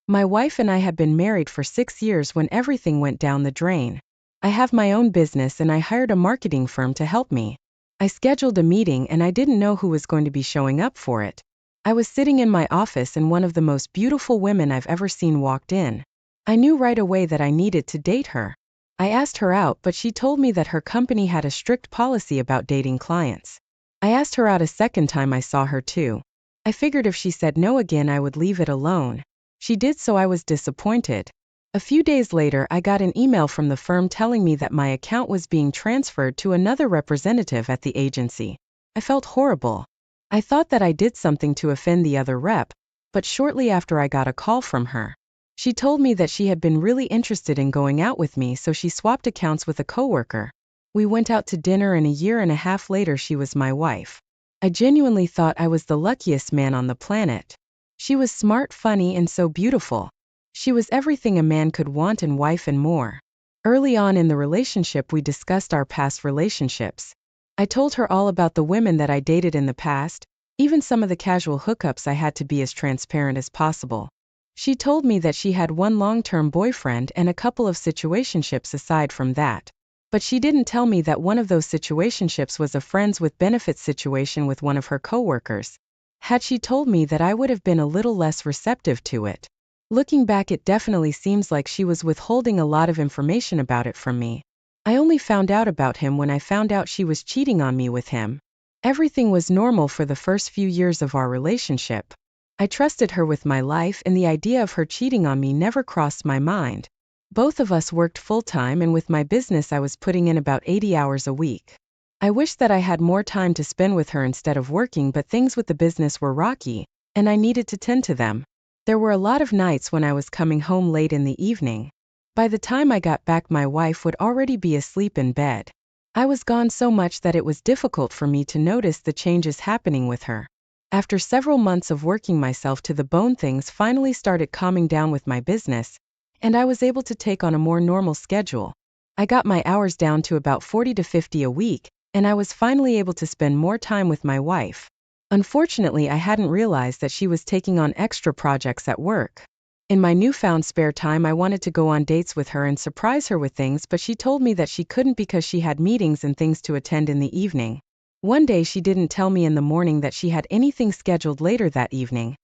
My wife and I had been married for 6 years when everything went down the drain. I have my own business and I hired a marketing firm to help me. I scheduled a meeting and I didn't know who was going to be showing up for it. I was sitting in my office and one of the most beautiful women I've ever seen walked in. I knew right away that I needed to date her. I asked her out, but she told me that her company had a strict policy about dating clients. I asked her out a second time I saw her too. I figured if she said no again I would leave it alone. She did, so I was disappointed. A few days later I got an email from the firm telling me that my account was being transferred to another representative at the agency. I felt horrible. I thought that I did something to offend the other rep, but shortly after I got a call from her. She told me that she had been really interested in going out with me, so she swapped accounts with a coworker. We went out to dinner and a year and a half later she was my wife. I genuinely thought I was the luckiest man on the planet. She was smart, funny, and so beautiful. She was everything a man could want and wife and more. Early on in the relationship we discussed our past relationships. I told her all about the women that I dated in the past, even some of the casual hookups. I had to be as transparent as possible. She told me that she had one long-term boyfriend and a couple of situationships aside from that. But she didn't tell me that one of those situationships was a friends with benefits situation with one of her coworkers. Had she told me that, I would have been a little less receptive to it. Looking back, it definitely seems like she was withholding a lot of information about it from me. I only found out about him when I found out she was cheating on me with him. Everything was normal for the first few years of our relationship. I trusted her with my life and the idea of her cheating on me never crossed my mind. Both of us worked full-time, and with my business I was putting in about 80 hours a week. I wished that I had more time to spend with her instead of working, but things with the business were rocky, and I needed to tend to them. There were a lot of nights when I was coming home late in the evening. By the time I got back my wife would already be asleep in bed. I was gone so much that it was difficult for me to notice the changes happening with her. After several months of working myself to the bone, things finally started calming down with my business, and I was able to take on a more normal schedule. I got my hours down to about 40 to 50 a week, and I was finally able to spend more time with my wife. Unfortunately, I hadn't realized that she was taking on extra projects at work. In my newfound spare time, I wanted to go on dates with her and surprise her with things, but she told me that she couldn't because she had meetings and things to attend in the evening. One day she didn't tell me in the morning that she had anything scheduled later that evening.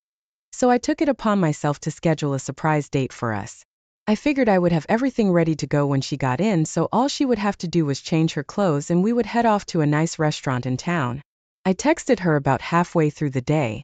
So I took it upon myself to schedule a surprise date for us. I figured I would have everything ready to go when she got in, so all she would have to do was change her clothes and we would head off to a nice restaurant in town. I texted her about halfway through the day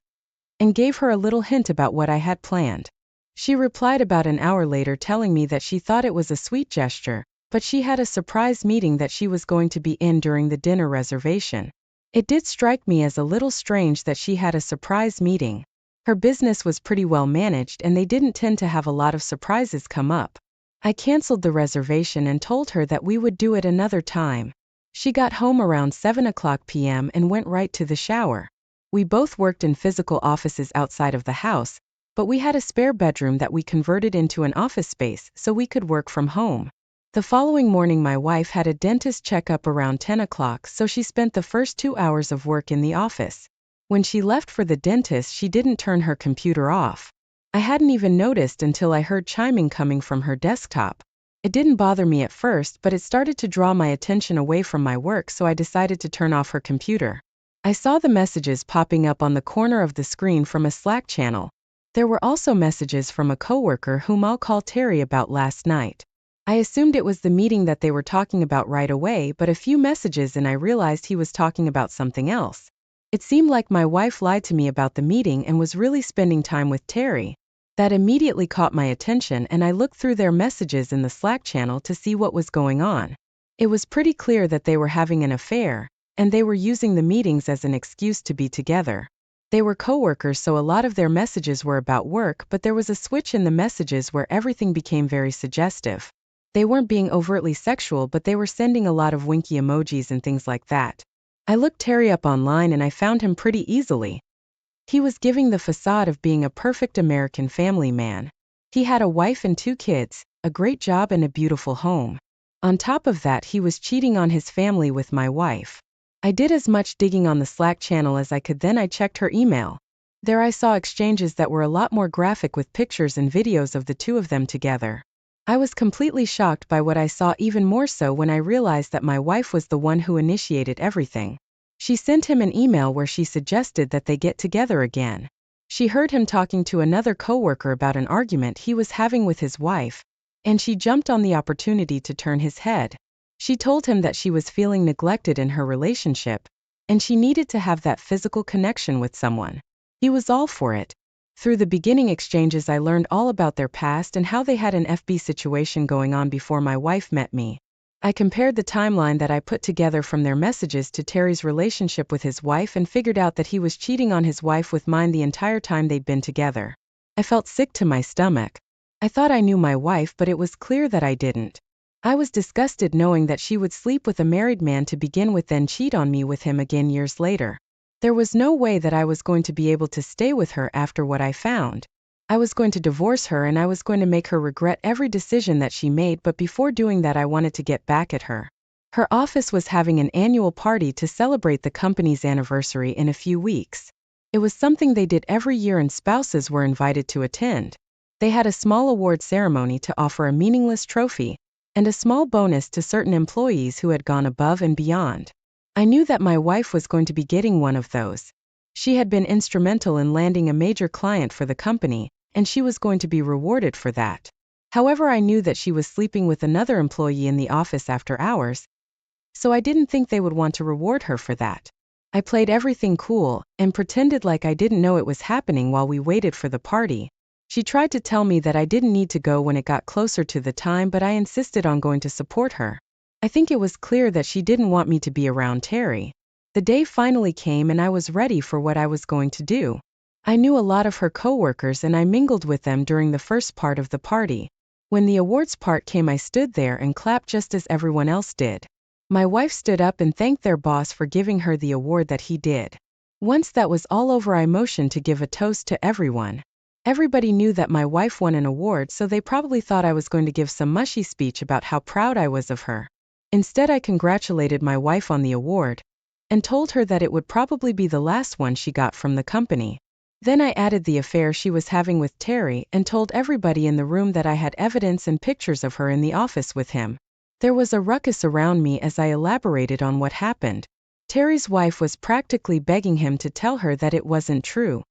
and gave her a little hint about what I had planned. She replied about an hour later telling me that she thought it was a sweet gesture, but she had a surprise meeting that she was going to be in during the dinner reservation. It did strike me as a little strange that she had a surprise meeting. Her business was pretty well managed and they didn't tend to have a lot of surprises come up. I canceled the reservation and told her that we would do it another time. She got home around 7:00 p.m. and went right to the shower. We both worked in physical offices outside of the house, but we had a spare bedroom that we converted into an office space so we could work from home. The following morning my wife had a dentist checkup around 10 o'clock, so she spent the first 2 hours of work in the office. When she left for the dentist, she didn't turn her computer off. I hadn't even noticed until I heard chiming coming from her desktop. It didn't bother me at first, but it started to draw my attention away from my work, so I decided to turn off her computer. I saw the messages popping up on the corner of the screen from a Slack channel. There were also messages from a coworker whom I'll call Terry about last night. I assumed it was the meeting that they were talking about right away, but a few messages and I realized he was talking about something else. It seemed like my wife lied to me about the meeting and was really spending time with Terry. That immediately caught my attention and I looked through their messages in the Slack channel to see what was going on. It was pretty clear that they were having an affair, and they were using the meetings as an excuse to be together. They were coworkers, so a lot of their messages were about work, but there was a switch in the messages where everything became very suggestive. They weren't being overtly sexual, but they were sending a lot of winky emojis and things like that. I looked Terry up online and I found him pretty easily. He was giving the facade of being a perfect American family man. He had a wife and 2 kids, a great job and a beautiful home. On top of that, he was cheating on his family with my wife. I did as much digging on the Slack channel as I could, then I checked her email. There I saw exchanges that were a lot more graphic with pictures and videos of the two of them together. I was completely shocked by what I saw, even more so when I realized that my wife was the one who initiated everything. She sent him an email where she suggested that they get together again. She heard him talking to another coworker about an argument he was having with his wife, and she jumped on the opportunity to turn his head. She told him that she was feeling neglected in her relationship, and she needed to have that physical connection with someone. He was all for it. Through the beginning exchanges, I learned all about their past and how they had an FB situation going on before my wife met me. I compared the timeline that I put together from their messages to Terry's relationship with his wife and figured out that he was cheating on his wife with mine the entire time they'd been together. I felt sick to my stomach. I thought I knew my wife, but it was clear that I didn't. I was disgusted knowing that she would sleep with a married man to begin with, then cheat on me with him again years later. There was no way that I was going to be able to stay with her after what I found. I was going to divorce her and I was going to make her regret every decision that she made, but before doing that I wanted to get back at her. Her office was having an annual party to celebrate the company's anniversary in a few weeks. It was something they did every year and spouses were invited to attend. They had a small award ceremony to offer a meaningless trophy, and a small bonus to certain employees who had gone above and beyond. I knew that my wife was going to be getting one of those. She had been instrumental in landing a major client for the company, and she was going to be rewarded for that. However, I knew that she was sleeping with another employee in the office after hours, so I didn't think they would want to reward her for that. I played everything cool and pretended like I didn't know it was happening while we waited for the party. She tried to tell me that I didn't need to go when it got closer to the time, but I insisted on going to support her. I think it was clear that she didn't want me to be around Terry. The day finally came and I was ready for what I was going to do. I knew a lot of her coworkers and I mingled with them during the first part of the party. When the awards part came, I stood there and clapped just as everyone else did. My wife stood up and thanked their boss for giving her the award that he did. Once that was all over, I motioned to give a toast to everyone. Everybody knew that my wife won an award, so they probably thought I was going to give some mushy speech about how proud I was of her. Instead, I congratulated my wife on the award and told her that it would probably be the last one she got from the company. Then I added the affair she was having with Terry and told everybody in the room that I had evidence and pictures of her in the office with him. There was a ruckus around me as I elaborated on what happened. Terry's wife was practically begging him to tell her that it wasn't true.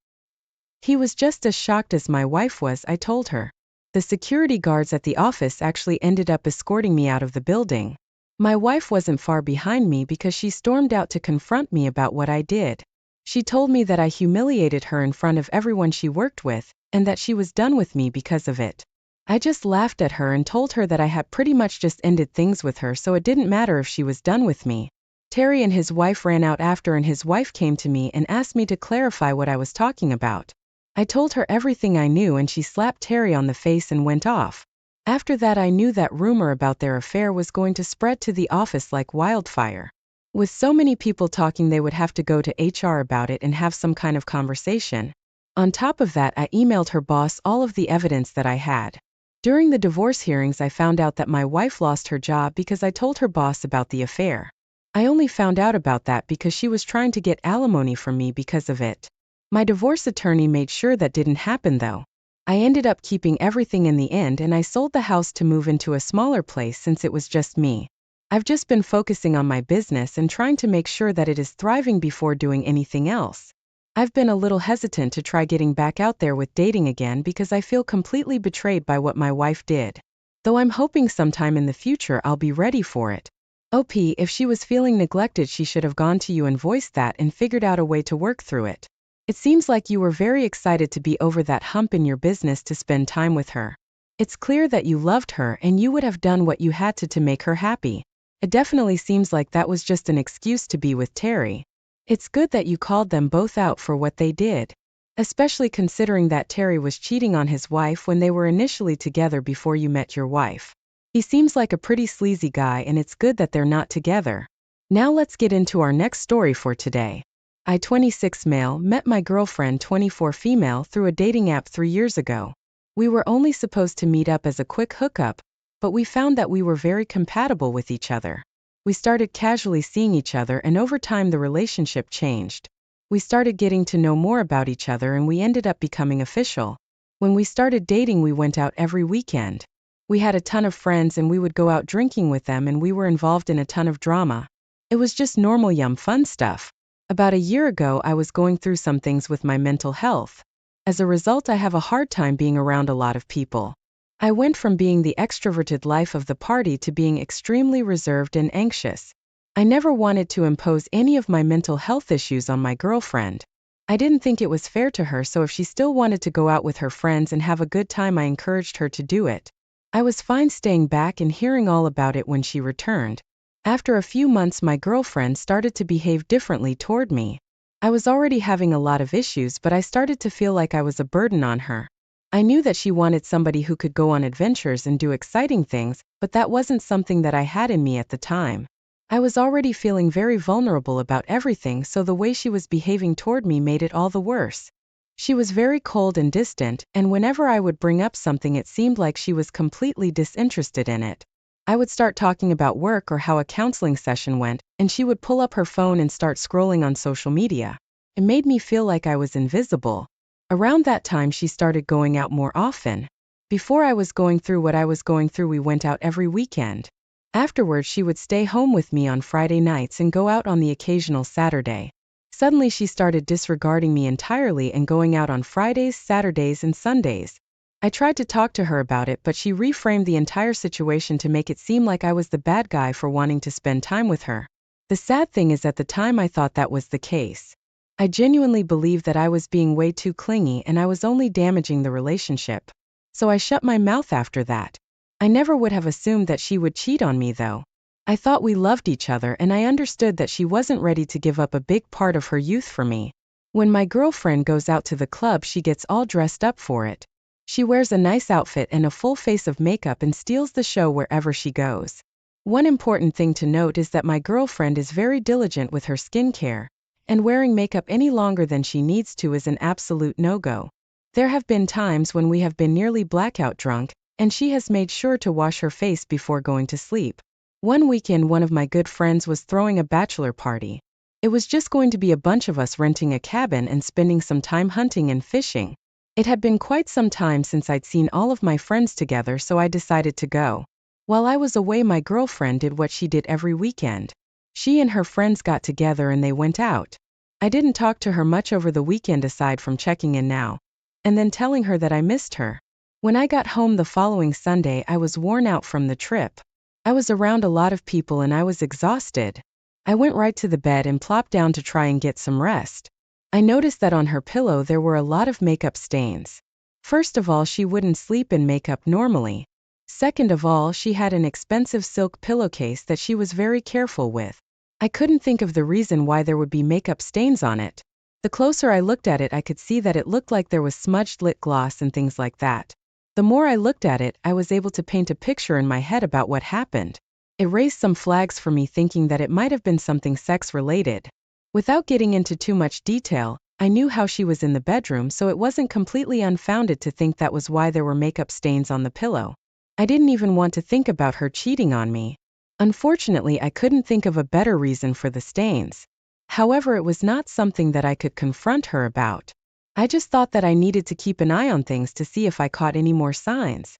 He was just as shocked as my wife was, I told her. The security guards at the office actually ended up escorting me out of the building. My wife wasn't far behind me because she stormed out to confront me about what I did. She told me that I humiliated her in front of everyone she worked with, and that she was done with me because of it. I just laughed at her and told her that I had pretty much just ended things with her, so it didn't matter if she was done with me. Terry and his wife ran out after, and his wife came to me and asked me to clarify what I was talking about. I told her everything I knew and she slapped Terry on the face and went off. After that, I knew that rumor about their affair was going to spread to the office like wildfire. With so many people talking, they would have to go to HR about it and have some kind of conversation. On top of that, I emailed her boss all of the evidence that I had. During the divorce hearings, I found out that my wife lost her job because I told her boss about the affair. I only found out about that because she was trying to get alimony from me because of it. My divorce attorney made sure that didn't happen though. I ended up keeping everything in the end, and I sold the house to move into a smaller place since it was just me. I've just been focusing on my business and trying to make sure that it is thriving before doing anything else. I've been a little hesitant to try getting back out there with dating again because I feel completely betrayed by what my wife did. Though I'm hoping sometime in the future I'll be ready for it. OP, if she was feeling neglected, she should have gone to you and voiced that and figured out a way to work through it. It seems like you were very excited to be over that hump in your business to spend time with her. It's clear that you loved her and you would have done what you had to make her happy. It definitely seems like that was just an excuse to be with Terry. It's good that you called them both out for what they did, especially considering that Terry was cheating on his wife when they were initially together before you met your wife. He seems like a pretty sleazy guy, and it's good that they're not together. Now let's get into our next story for today. I, 26 male, met my girlfriend, 24 female, through a dating app 3 years ago. We were only supposed to meet up as a quick hookup, but we found that we were very compatible with each other. We started casually seeing each other, and over time the relationship changed. We started getting to know more about each other and we ended up becoming official. When we started dating, we went out every weekend. We had a ton of friends and we would go out drinking with them, and we were involved in a ton of drama. It was just normal fun stuff. About a year ago, I was going through some things with my mental health. As a result, I have a hard time being around a lot of people. I went from being the extroverted life of the party to being extremely reserved and anxious. I never wanted to impose any of my mental health issues on my girlfriend. I didn't think it was fair to her, so if she still wanted to go out with her friends and have a good time, I encouraged her to do it. I was fine staying back and hearing all about it when she returned. After a few months, my girlfriend started to behave differently toward me. I was already having a lot of issues, but I started to feel like I was a burden on her. I knew that she wanted somebody who could go on adventures and do exciting things, but that wasn't something that I had in me at the time. I was already feeling very vulnerable about everything, so the way she was behaving toward me made it all the worse. She was very cold and distant, and whenever I would bring up something, it seemed like she was completely disinterested in it. I would start talking about work or how a counseling session went, and she would pull up her phone and start scrolling on social media. It made me feel like I was invisible. Around that time, she started going out more often. Before I was going through what I was going through, we went out every weekend. Afterwards, she would stay home with me on Friday nights and go out on the occasional Saturday. Suddenly, she started disregarding me entirely and going out on Fridays, Saturdays, and Sundays. I tried to talk to her about it, but she reframed the entire situation to make it seem like I was the bad guy for wanting to spend time with her. The sad thing is, at the time I thought that was the case. I genuinely believed that I was being way too clingy and I was only damaging the relationship. So I shut my mouth after that. I never would have assumed that she would cheat on me, though. I thought we loved each other, and I understood that she wasn't ready to give up a big part of her youth for me. When my girlfriend goes out to the club, she gets all dressed up for it. She wears a nice outfit and a full face of makeup and steals the show wherever she goes. One important thing to note is that my girlfriend is very diligent with her skincare, and wearing makeup any longer than she needs to is an absolute no-go. There have been times when we have been nearly blackout drunk, and she has made sure to wash her face before going to sleep. One weekend, one of my good friends was throwing a bachelor party. It was just going to be a bunch of us renting a cabin and spending some time hunting and fishing. It had been quite some time since I'd seen all of my friends together, so I decided to go. While I was away, my girlfriend did what she did every weekend. She and her friends got together and they went out. I didn't talk to her much over the weekend aside from checking in now and then telling her that I missed her. When I got home the following Sunday, I was worn out from the trip. I was around a lot of people and I was exhausted. I went right to the bed and plopped down to try and get some rest. I noticed that on her pillow there were a lot of makeup stains. First of all, she wouldn't sleep in makeup normally. Second of all, she had an expensive silk pillowcase that she was very careful with. I couldn't think of the reason why there would be makeup stains on it. The closer I looked at it, I could see that it looked like there was smudged lip gloss and things like that. The more I looked at it, I was able to paint a picture in my head about what happened. It raised some flags for me, thinking that it might have been something sex-related. Without getting into too much detail, I knew how she was in the bedroom, so it wasn't completely unfounded to think that was why there were makeup stains on the pillow. I didn't even want to think about her cheating on me. Unfortunately, I couldn't think of a better reason for the stains. However, it was not something that I could confront her about. I just thought that I needed to keep an eye on things to see if I caught any more signs.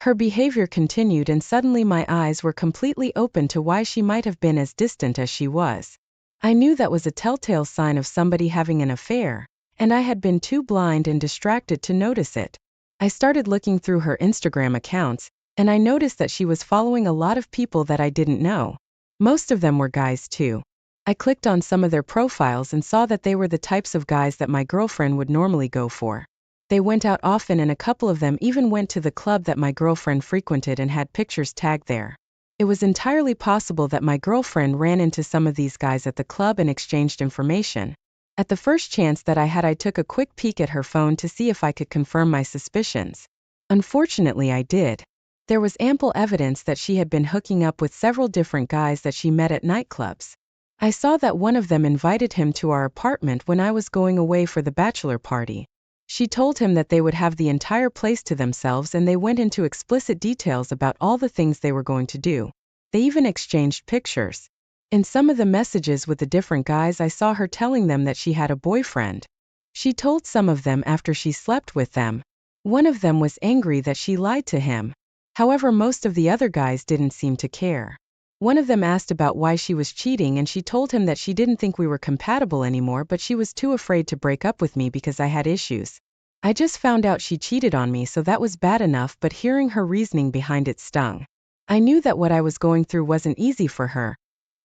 Her behavior continued, and suddenly my eyes were completely open to why she might have been as distant as she was. I knew that was a telltale sign of somebody having an affair, and I had been too blind and distracted to notice it. I started looking through her Instagram accounts, and I noticed that she was following a lot of people that I didn't know. Most of them were guys too. I clicked on some of their profiles and saw that they were the types of guys that my girlfriend would normally go for. They went out often, and a couple of them even went to the club that my girlfriend frequented and had pictures tagged there. It was entirely possible that my girlfriend ran into some of these guys at the club and exchanged information. At the first chance that I had, I took a quick peek at her phone to see if I could confirm my suspicions. Unfortunately, I did. There was ample evidence that she had been hooking up with several different guys that she met at nightclubs. I saw that one of them invited him to our apartment when I was going away for the bachelor party. She told him that they would have the entire place to themselves, and they went into explicit details about all the things they were going to do. They even exchanged pictures. In some of the messages with the different guys, I saw her telling them that she had a boyfriend. She told some of them after she slept with them. One of them was angry that she lied to him. However, most of the other guys didn't seem to care. One of them asked about why she was cheating, and she told him that she didn't think we were compatible anymore, but she was too afraid to break up with me because I had issues. I just found out she cheated on me, so that was bad enough, but hearing her reasoning behind it stung. I knew that what I was going through wasn't easy for her,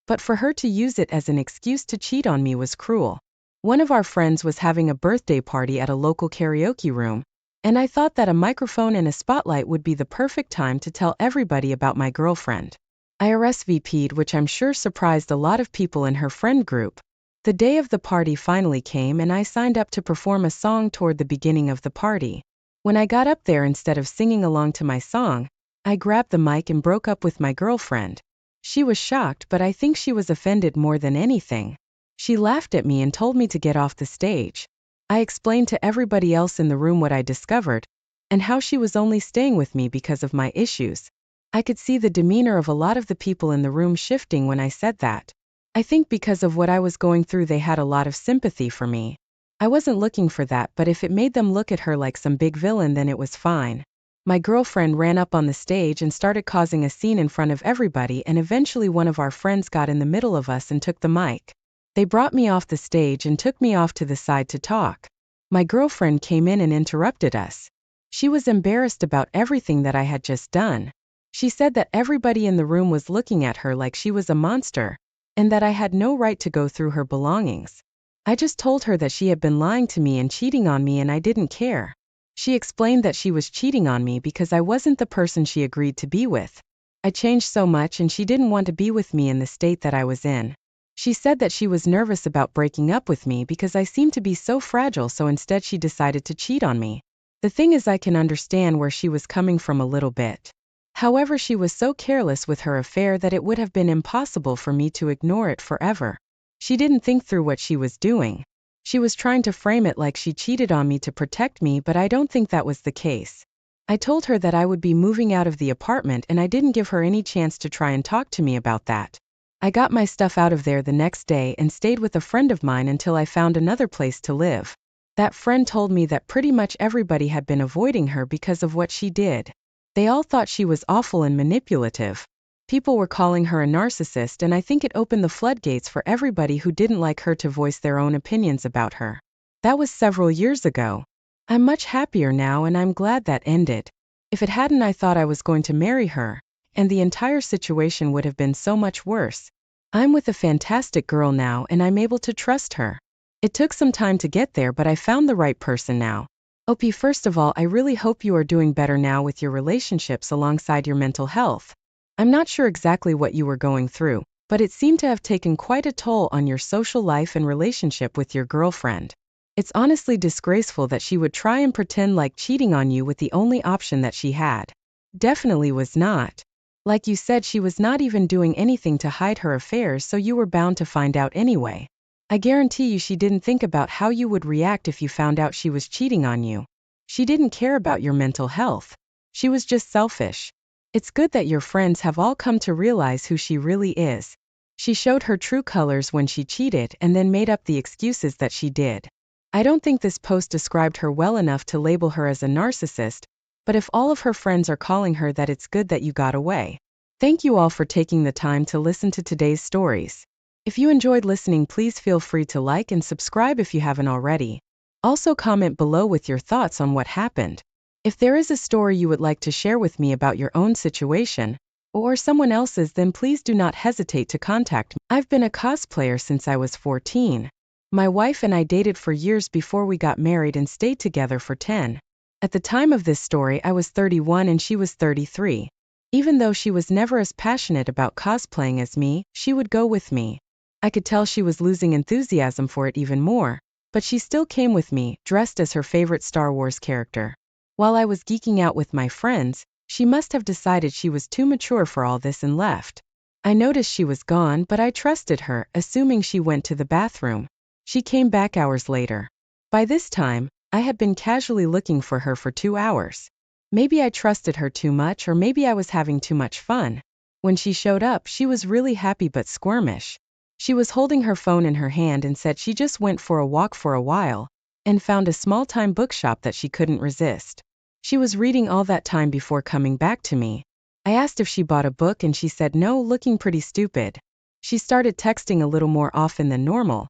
but for her to use it as an excuse to cheat on me was cruel. One of our friends was having a birthday party at a local karaoke room, and I thought that a microphone and a spotlight would be the perfect time to tell everybody about my girlfriend. I RSVP'd, which I'm sure surprised a lot of people in her friend group. The day of the party finally came, and I signed up to perform a song toward the beginning of the party. When I got up there, instead of singing along to my song, I grabbed the mic and broke up with my girlfriend. She was shocked, but I think she was offended more than anything. She laughed at me and told me to get off the stage. I explained to everybody else in the room what I discovered, and how she was only staying with me because of my issues. I could see the demeanor of a lot of the people in the room shifting when I said that. I think because of what I was going through, they had a lot of sympathy for me. I wasn't looking for that, but if it made them look at her like some big villain, then it was fine. My girlfriend ran up on the stage and started causing a scene in front of everybody, and eventually one of our friends got in the middle of us and took the mic. They brought me off the stage and took me off to the side to talk. My girlfriend came in and interrupted us. She was embarrassed about everything that I had just done. She said that everybody in the room was looking at her like she was a monster, and that I had no right to go through her belongings. I just told her that she had been lying to me and cheating on me, and I didn't care. She explained that she was cheating on me because I wasn't the person she agreed to be with. I changed so much, and she didn't want to be with me in the state that I was in. She said that she was nervous about breaking up with me because I seemed to be so fragile, so instead she decided to cheat on me. The thing is, I can understand where she was coming from a little bit. However, she was so careless with her affair that it would have been impossible for me to ignore it forever. She didn't think through what she was doing. She was trying to frame it like she cheated on me to protect me, but I don't think that was the case. I told her that I would be moving out of the apartment, and I didn't give her any chance to try and talk to me about that. I got my stuff out of there the next day and stayed with a friend of mine until I found another place to live. That friend told me that pretty much everybody had been avoiding her because of what she did. They all thought she was awful and manipulative. People were calling her a narcissist, and I think it opened the floodgates for everybody who didn't like her to voice their own opinions about her. That was several years ago. I'm much happier now, and I'm glad that ended. If it hadn't, I thought I was going to marry her, and the entire situation would have been so much worse. I'm with a fantastic girl now, and I'm able to trust her. It took some time to get there, but I found the right person now. OP, first of all, I really hope you are doing better now with your relationships alongside your mental health. I'm not sure exactly what you were going through, but it seemed to have taken quite a toll on your social life and relationship with your girlfriend. It's honestly disgraceful that she would try and pretend like cheating on you with the only option that she had. Definitely was not. Like you said, she was not even doing anything to hide her affairs, so you were bound to find out anyway. I guarantee you she didn't think about how you would react if you found out she was cheating on you. She didn't care about your mental health. She was just selfish. It's good that your friends have all come to realize who she really is. She showed her true colors when she cheated and then made up the excuses that she did. I don't think this post described her well enough to label her as a narcissist, but if all of her friends are calling her that, it's good that you got away. Thank you all for taking the time to listen to today's stories. If you enjoyed listening, please feel free to like and subscribe if you haven't already. Also, comment below with your thoughts on what happened. If there is a story you would like to share with me about your own situation, or someone else's, then please do not hesitate to contact me. I've been a cosplayer since I was 14. My wife and I dated for years before we got married and stayed together for 10. At the time of this story, I was 31 and she was 33. Even though she was never as passionate about cosplaying as me, she would go with me. I could tell she was losing enthusiasm for it even more, but she still came with me, dressed as her favorite Star Wars character. While I was geeking out with my friends, she must have decided she was too mature for all this and left. I noticed she was gone, but I trusted her, assuming she went to the bathroom. She came back hours later. By this time, I had been casually looking for her for 2 hours. Maybe I trusted her too much, or maybe I was having too much fun. When she showed up, she was really happy but squirmish. She was holding her phone in her hand and said she just went for a walk for a while and found a small-time bookshop that she couldn't resist. She was reading all that time before coming back to me. I asked if she bought a book and she said no, looking pretty stupid. She started texting a little more often than normal,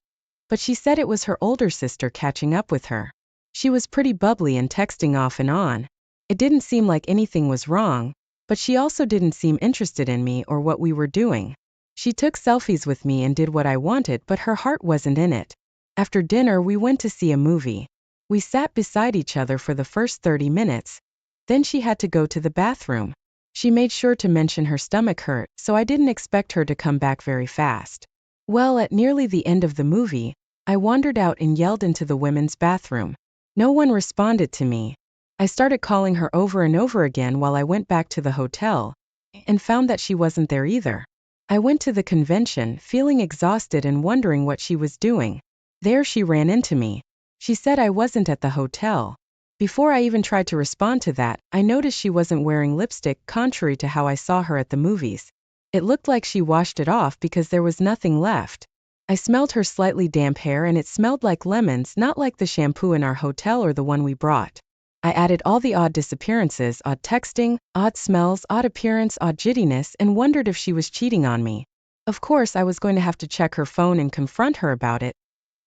but she said it was her older sister catching up with her. She was pretty bubbly and texting off and on. It didn't seem like anything was wrong, but she also didn't seem interested in me or what we were doing. She took selfies with me and did what I wanted, but her heart wasn't in it. After dinner, we went to see a movie. We sat beside each other for the first 30 minutes. Then she had to go to the bathroom. She made sure to mention her stomach hurt, so I didn't expect her to come back very fast. Well, at nearly the end of the movie, I wandered out and yelled into the women's bathroom. No one responded to me. I started calling her over and over again while I went back to the hotel, and found that she wasn't there either. I went to the convention, feeling exhausted and wondering what she was doing. There she ran into me. She said I wasn't at the hotel. Before I even tried to respond to that, I noticed she wasn't wearing lipstick, contrary to how I saw her at the movies. It looked like she washed it off because there was nothing left. I smelled her slightly damp hair and it smelled like lemons, not like the shampoo in our hotel or the one we brought. I added all the odd disappearances, odd texting, odd smells, odd appearance, odd jiddiness, and wondered if she was cheating on me. Of course, I was going to have to check her phone and confront her about it.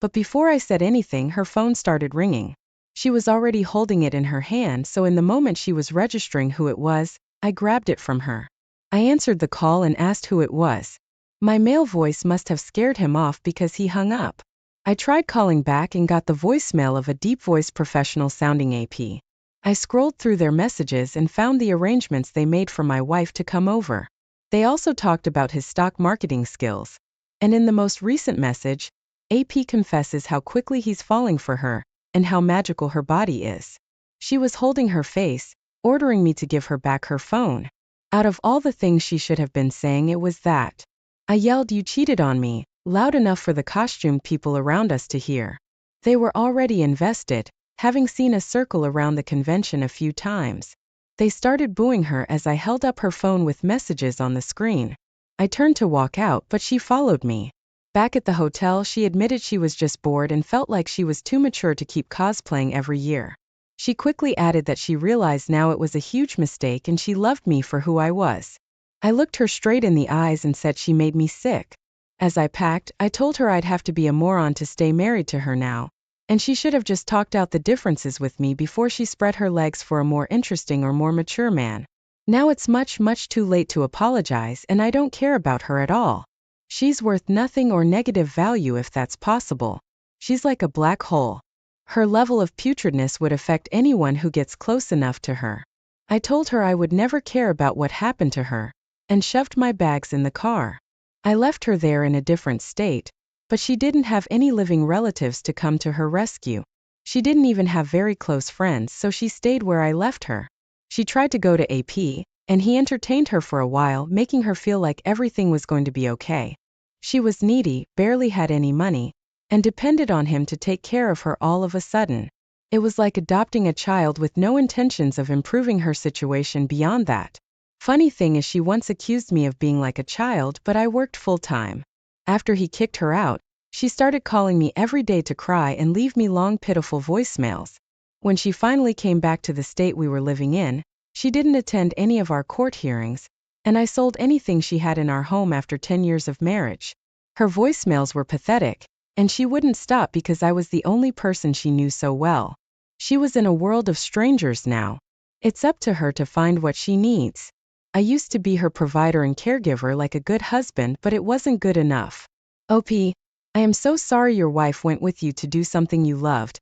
But before I said anything, her phone started ringing. She was already holding it in her hand, so in the moment she was registering who it was, I grabbed it from her. I answered the call and asked who it was. My male voice must have scared him off because he hung up. I tried calling back and got the voicemail of a deep-voiced professional-sounding AP. I scrolled through their messages and found the arrangements they made for my wife to come over. They also talked about his stock marketing skills. And in the most recent message, AP confesses how quickly he's falling for her, and how magical her body is. She was holding her face, ordering me to give her back her phone. Out of all the things she should have been saying, it was that. I yelled, "You cheated on me," loud enough for the costumed people around us to hear. They were already invested, having seen a circle around the convention a few times. They started booing her as I held up her phone with messages on the screen. I turned to walk out, but she followed me. Back at the hotel, she admitted she was just bored and felt like she was too mature to keep cosplaying every year. She quickly added that she realized now it was a huge mistake and she loved me for who I was. I looked her straight in the eyes and said she made me sick. As I packed, I told her I'd have to be a moron to stay married to her now, and she should have just talked out the differences with me before she spread her legs for a more interesting or more mature man. Now it's much, much too late to apologize, and I don't care about her at all. She's worth nothing or negative value if that's possible. She's like a black hole. Her level of putridness would affect anyone who gets close enough to her. I told her I would never care about what happened to her, and shoved my bags in the car. I left her there in a different state, but she didn't have any living relatives to come to her rescue. She didn't even have very close friends, so she stayed where I left her. She tried to go to AP, and he entertained her for a while, making her feel like everything was going to be okay. She was needy, barely had any money, and depended on him to take care of her all of a sudden. It was like adopting a child with no intentions of improving her situation beyond that. Funny thing is, she once accused me of being like a child, but I worked full-time. After he kicked her out, she started calling me every day to cry and leave me long, pitiful voicemails. When she finally came back to the state we were living in, she didn't attend any of our court hearings, and I sold anything she had in our home after 10 years of marriage. Her voicemails were pathetic, and she wouldn't stop because I was the only person she knew so well. She was in a world of strangers now. It's up to her to find what she needs. I used to be her provider and caregiver like a good husband, but it wasn't good enough. OP, I am so sorry your wife went with you to do something you loved,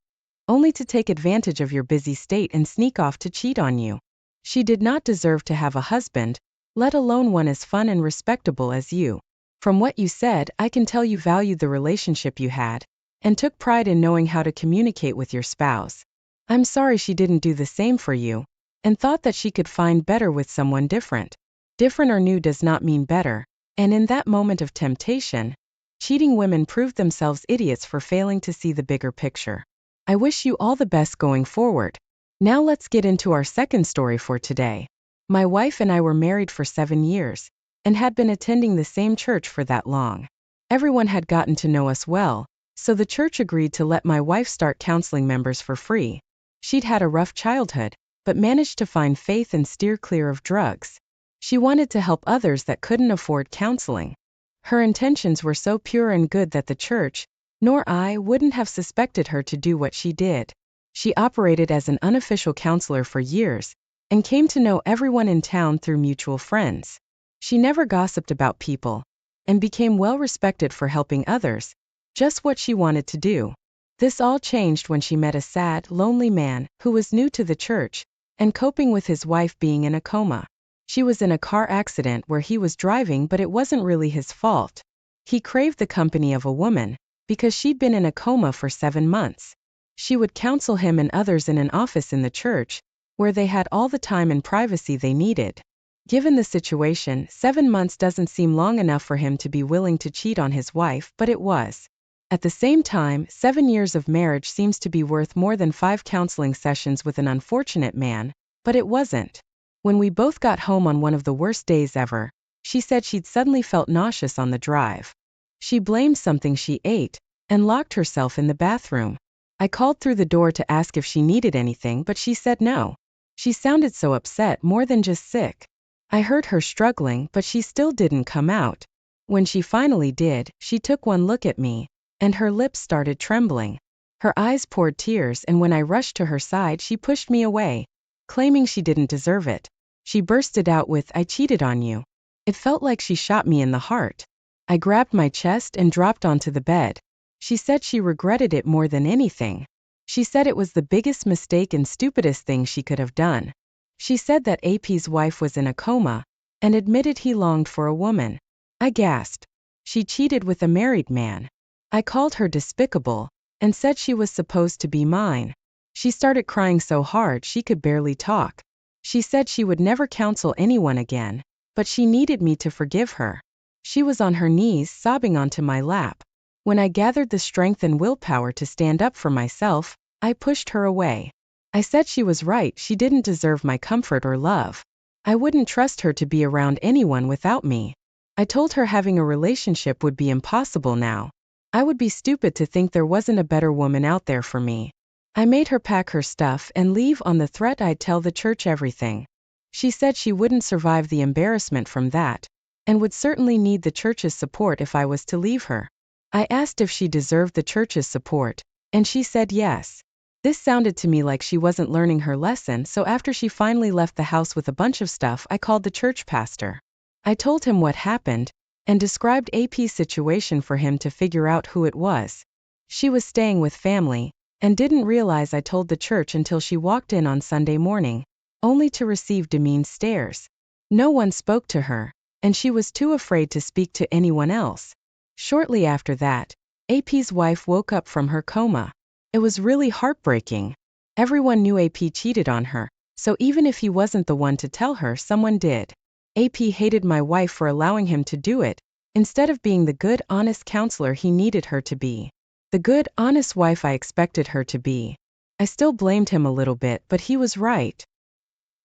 only to take advantage of your busy state and sneak off to cheat on you. She did not deserve to have a husband, let alone one as fun and respectable as you. From what you said, I can tell you valued the relationship you had, and took pride in knowing how to communicate with your spouse. I'm sorry she didn't do the same for you, and thought that she could find better with someone different. Different or new does not mean better, and in that moment of temptation, cheating women proved themselves idiots for failing to see the bigger picture. I wish you all the best going forward. Now let's get into our second story for today. My wife and I were married for 7 years. and had been attending the same church for that long. Everyone had gotten to know us well, so the church agreed to let my wife start counseling members for free. She'd had a rough childhood, but managed to find faith and steer clear of drugs. She wanted to help others that couldn't afford counseling. Her intentions were so pure and good that the church, nor I, wouldn't have suspected her to do what she did. She operated as an unofficial counselor for years, and came to know everyone in town through mutual friends. She never gossiped about people, and became well respected for helping others, just what she wanted to do. This all changed when she met a sad, lonely man who was new to the church and coping with his wife being in a coma. She was in a car accident where he was driving, but it wasn't really his fault. He craved the company of a woman because she'd been in a coma for 7 months. She would counsel him and others in an office in the church, where they had all the time and privacy they needed. Given the situation, 7 months doesn't seem long enough for him to be willing to cheat on his wife, but it was. At the same time, 7 years of marriage seems to be worth more than 5 counseling sessions with an unfortunate man, but it wasn't. When we both got home on one of the worst days ever, she said she'd suddenly felt nauseous on the drive. She blamed something she ate, and locked herself in the bathroom. I called through the door to ask if she needed anything, but she said no. She sounded so upset, more than just sick. I heard her struggling, but she still didn't come out. When she finally did, she took one look at me, and her lips started trembling. Her eyes poured tears, and when I rushed to her side, she pushed me away, claiming she didn't deserve it. She bursted out with, "I cheated on you." It felt like she shot me in the heart. I grabbed my chest and dropped onto the bed. She said she regretted it more than anything. She said it was the biggest mistake and stupidest thing she could have done. She said that AP's wife was in a coma, and admitted he longed for a woman. I gasped. She cheated with a married man. I called her despicable, and said she was supposed to be mine. She started crying so hard she could barely talk. She said she would never counsel anyone again, but she needed me to forgive her. She was on her knees, sobbing onto my lap. When I gathered the strength and willpower to stand up for myself, I pushed her away. I said she was right, she didn't deserve my comfort or love. I wouldn't trust her to be around anyone without me. I told her having a relationship would be impossible now. I would be stupid to think there wasn't a better woman out there for me. I made her pack her stuff and leave on the threat I'd tell the church everything. She said she wouldn't survive the embarrassment from that, and would certainly need the church's support if I was to leave her. I asked if she deserved the church's support, and she said yes. This sounded to me like she wasn't learning her lesson, so after she finally left the house with a bunch of stuff, I called the church pastor. I told him what happened, and described AP's situation for him to figure out who it was. She was staying with family, and didn't realize I told the church until she walked in on Sunday morning, only to receive demeaned stares. No one spoke to her, and she was too afraid to speak to anyone else. Shortly after that, AP's wife woke up from her coma. It was really heartbreaking. Everyone knew AP cheated on her, so even if he wasn't the one to tell her, someone did. AP hated my wife for allowing him to do it, instead of being the good, honest counselor he needed her to be. The good, honest wife I expected her to be. I still blamed him a little bit, but he was right.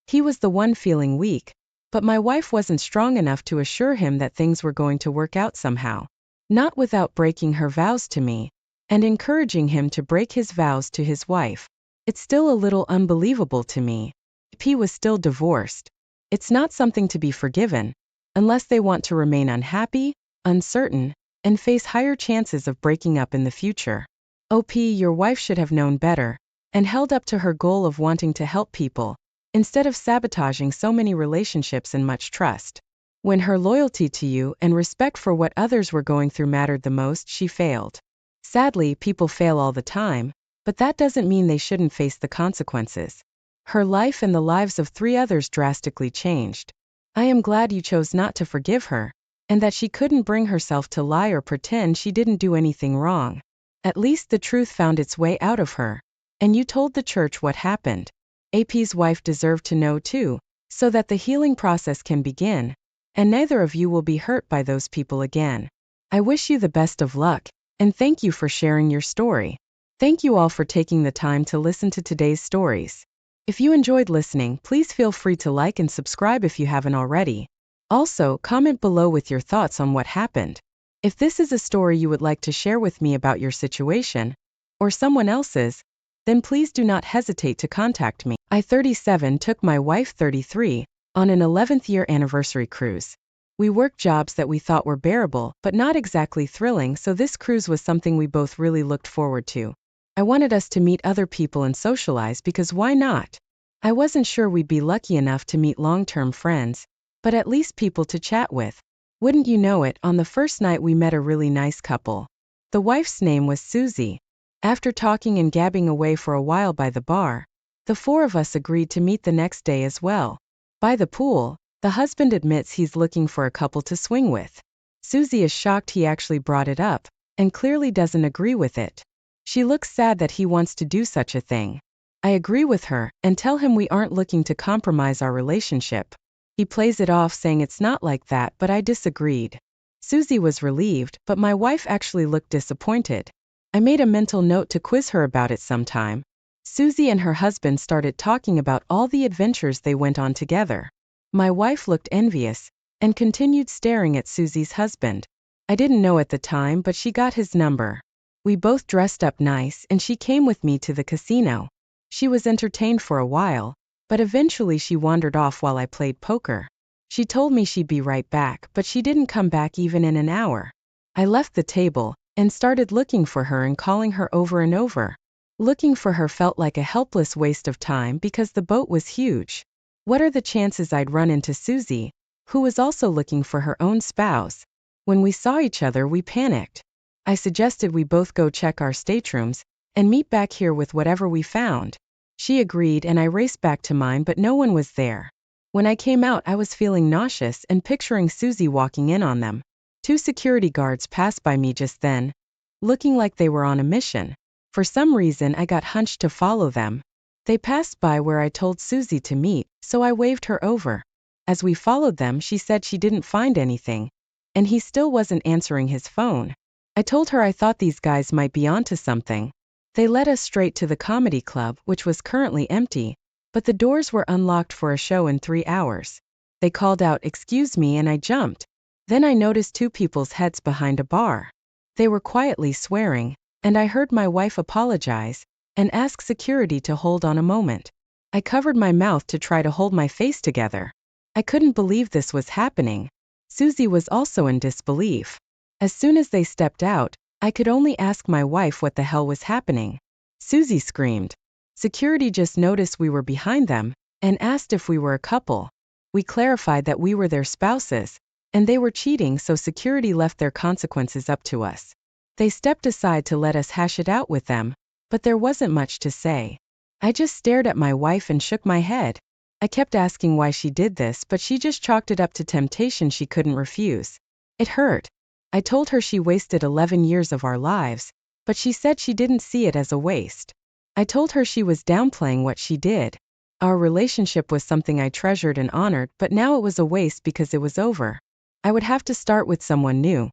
He was the one feeling weak, but my wife wasn't strong enough to assure him that things were going to work out somehow. Not without breaking her vows to me, and encouraging him to break his vows to his wife. It's still a little unbelievable to me. AP was still divorced. It's not something to be forgiven, unless they want to remain unhappy, uncertain, and face higher chances of breaking up in the future. OP, your wife should have known better, and held up to her goal of wanting to help people, instead of sabotaging so many relationships and much trust. When her loyalty to you and respect for what others were going through mattered the most, she failed. Sadly, people fail all the time, but that doesn't mean they shouldn't face the consequences. Her life and the lives of 3 others drastically changed. I am glad you chose not to forgive her, and that she couldn't bring herself to lie or pretend she didn't do anything wrong. At least the truth found its way out of her, and you told the church what happened. AP's wife deserved to know too, so that the healing process can begin, and neither of you will be hurt by those people again. I wish you the best of luck, and thank you for sharing your story. Thank you all for taking the time to listen to today's stories. If you enjoyed listening, please feel free to like and subscribe if you haven't already. Also, comment below with your thoughts on what happened. If this is a story you would like to share with me about your situation, or someone else's, then please do not hesitate to contact me. I, 37, took my wife, 33, on an 11th year anniversary cruise. We worked jobs that we thought were bearable, but not exactly thrilling, so this cruise was something we both really looked forward to. I wanted us to meet other people and socialize because why not? I wasn't sure we'd be lucky enough to meet long-term friends, but at least people to chat with. Wouldn't you know it, on the first night we met a really nice couple. The wife's name was Susie. After talking and gabbing away for a while by the bar, the four of us agreed to meet the next day as well. By the pool, the husband admits he's looking for a couple to swing with. Susie is shocked he actually brought it up, and clearly doesn't agree with it. She looks sad that he wants to do such a thing. I agree with her, and tell him we aren't looking to compromise our relationship. He plays it off saying it's not like that, but I disagreed. Susie was relieved, but my wife actually looked disappointed. I made a mental note to quiz her about it sometime. Susie and her husband started talking about all the adventures they went on together. My wife looked envious, and continued staring at Susie's husband. I didn't know at the time, but she got his number. We both dressed up nice, and she came with me to the casino. She was entertained for a while, but eventually she wandered off while I played poker. She told me she'd be right back, but she didn't come back even in an hour. I left the table, and started looking for her and calling her over and over. Looking for her felt like a helpless waste of time because the boat was huge. What are the chances I'd run into Susie, who was also looking for her own spouse? When we saw each other, we panicked. I suggested we both go check our staterooms, and meet back here with whatever we found. She agreed and I raced back to mine, but no one was there. When I came out, I was feeling nauseous and picturing Susie walking in on them. 2 security guards passed by me just then, looking like they were on a mission. For some reason, I got hunched to follow them. They passed by where I told Susie to meet, so I waved her over. As we followed them, she said she didn't find anything, and he still wasn't answering his phone. I told her I thought these guys might be onto something. They led us straight to the comedy club, which was currently empty, but the doors were unlocked for a show in 3 hours. They called out, "Excuse me," and I jumped. Then I noticed 2 people's heads behind a bar. They were quietly swearing, and I heard my wife apologize and ask security to hold on a moment. I covered my mouth to try to hold my face together. I couldn't believe this was happening. Susie was also in disbelief. As soon as they stepped out, I could only ask my wife what the hell was happening. Susie screamed. Security just noticed we were behind them and asked if we were a couple. We clarified that we were their spouses, and they were cheating, so security left their consequences up to us. They stepped aside to let us hash it out with them, but there wasn't much to say. I just stared at my wife and shook my head. I kept asking why she did this, but she just chalked it up to temptation she couldn't refuse. It hurt. I told her she wasted 11 years of our lives, but she said she didn't see it as a waste. I told her she was downplaying what she did. Our relationship was something I treasured and honored, but now it was a waste because it was over. I would have to start with someone new.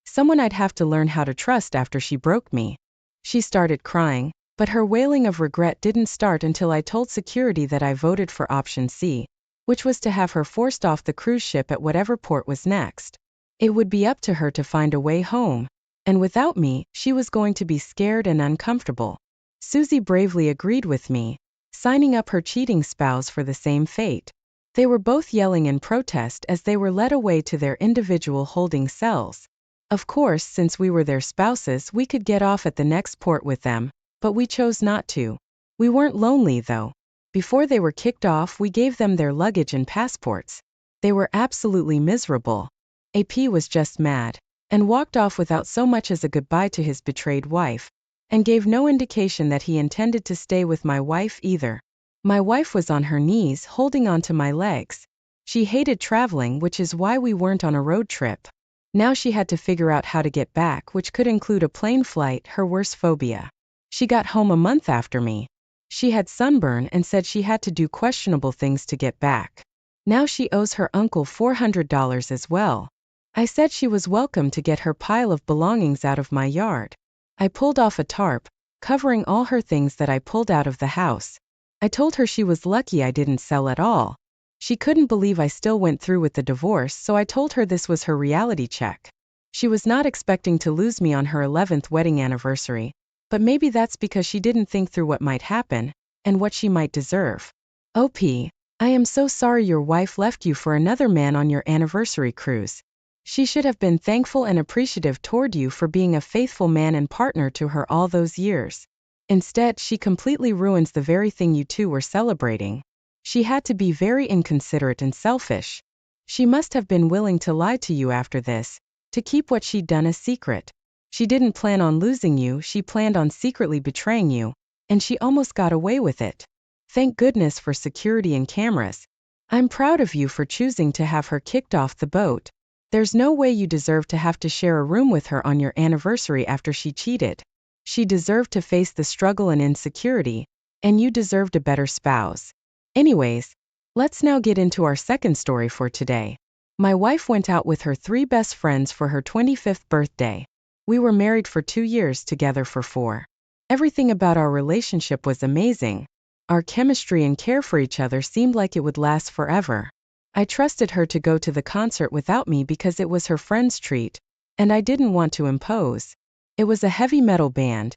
Someone I'd have to learn how to trust after she broke me. She started crying, but her wailing of regret didn't start until I told security that I voted for option C, which was to have her forced off the cruise ship at whatever port was next. It would be up to her to find a way home, and without me, she was going to be scared and uncomfortable. Susie bravely agreed with me, signing up her cheating spouse for the same fate. They were both yelling in protest as they were led away to their individual holding cells. Of course, since we were their spouses, we could get off at the next port with them, but we chose not to. We weren't lonely though. Before they were kicked off, we gave them their luggage and passports. They were absolutely miserable. AP was just mad, and walked off without so much as a goodbye to his betrayed wife, and gave no indication that he intended to stay with my wife either. My wife was on her knees holding onto my legs. She hated traveling, which is why we weren't on a road trip. Now she had to figure out how to get back, which could include a plane flight, her worst phobia. She got home a month after me. She had sunburn and said she had to do questionable things to get back. Now she owes her uncle $400 as well. I said she was welcome to get her pile of belongings out of my yard. I pulled off a tarp, covering all her things that I pulled out of the house. I told her she was lucky I didn't sell at all. She couldn't believe I still went through with the divorce, so I told her this was her reality check. She was not expecting to lose me on her 11th wedding anniversary, but maybe that's because she didn't think through what might happen, and what she might deserve. OP, I am so sorry your wife left you for another man on your anniversary cruise. She should have been thankful and appreciative toward you for being a faithful man and partner to her all those years. Instead, she completely ruins the very thing you two were celebrating. She had to be very inconsiderate and selfish. She must have been willing to lie to you after this, to keep what she'd done a secret. She didn't plan on losing you, she planned on secretly betraying you, and she almost got away with it. Thank goodness for security and cameras. I'm proud of you for choosing to have her kicked off the boat. There's no way you deserve to have to share a room with her on your anniversary after she cheated. She deserved to face the struggle and insecurity, and you deserved a better spouse. Anyways, let's now get into our second story for today. My wife went out with her 3 best friends for her 25th birthday. We were married for 2 years, together for 4. Everything about our relationship was amazing. Our chemistry and care for each other seemed like it would last forever. I trusted her to go to the concert without me because it was her friend's treat, and I didn't want to impose. It was a heavy metal band,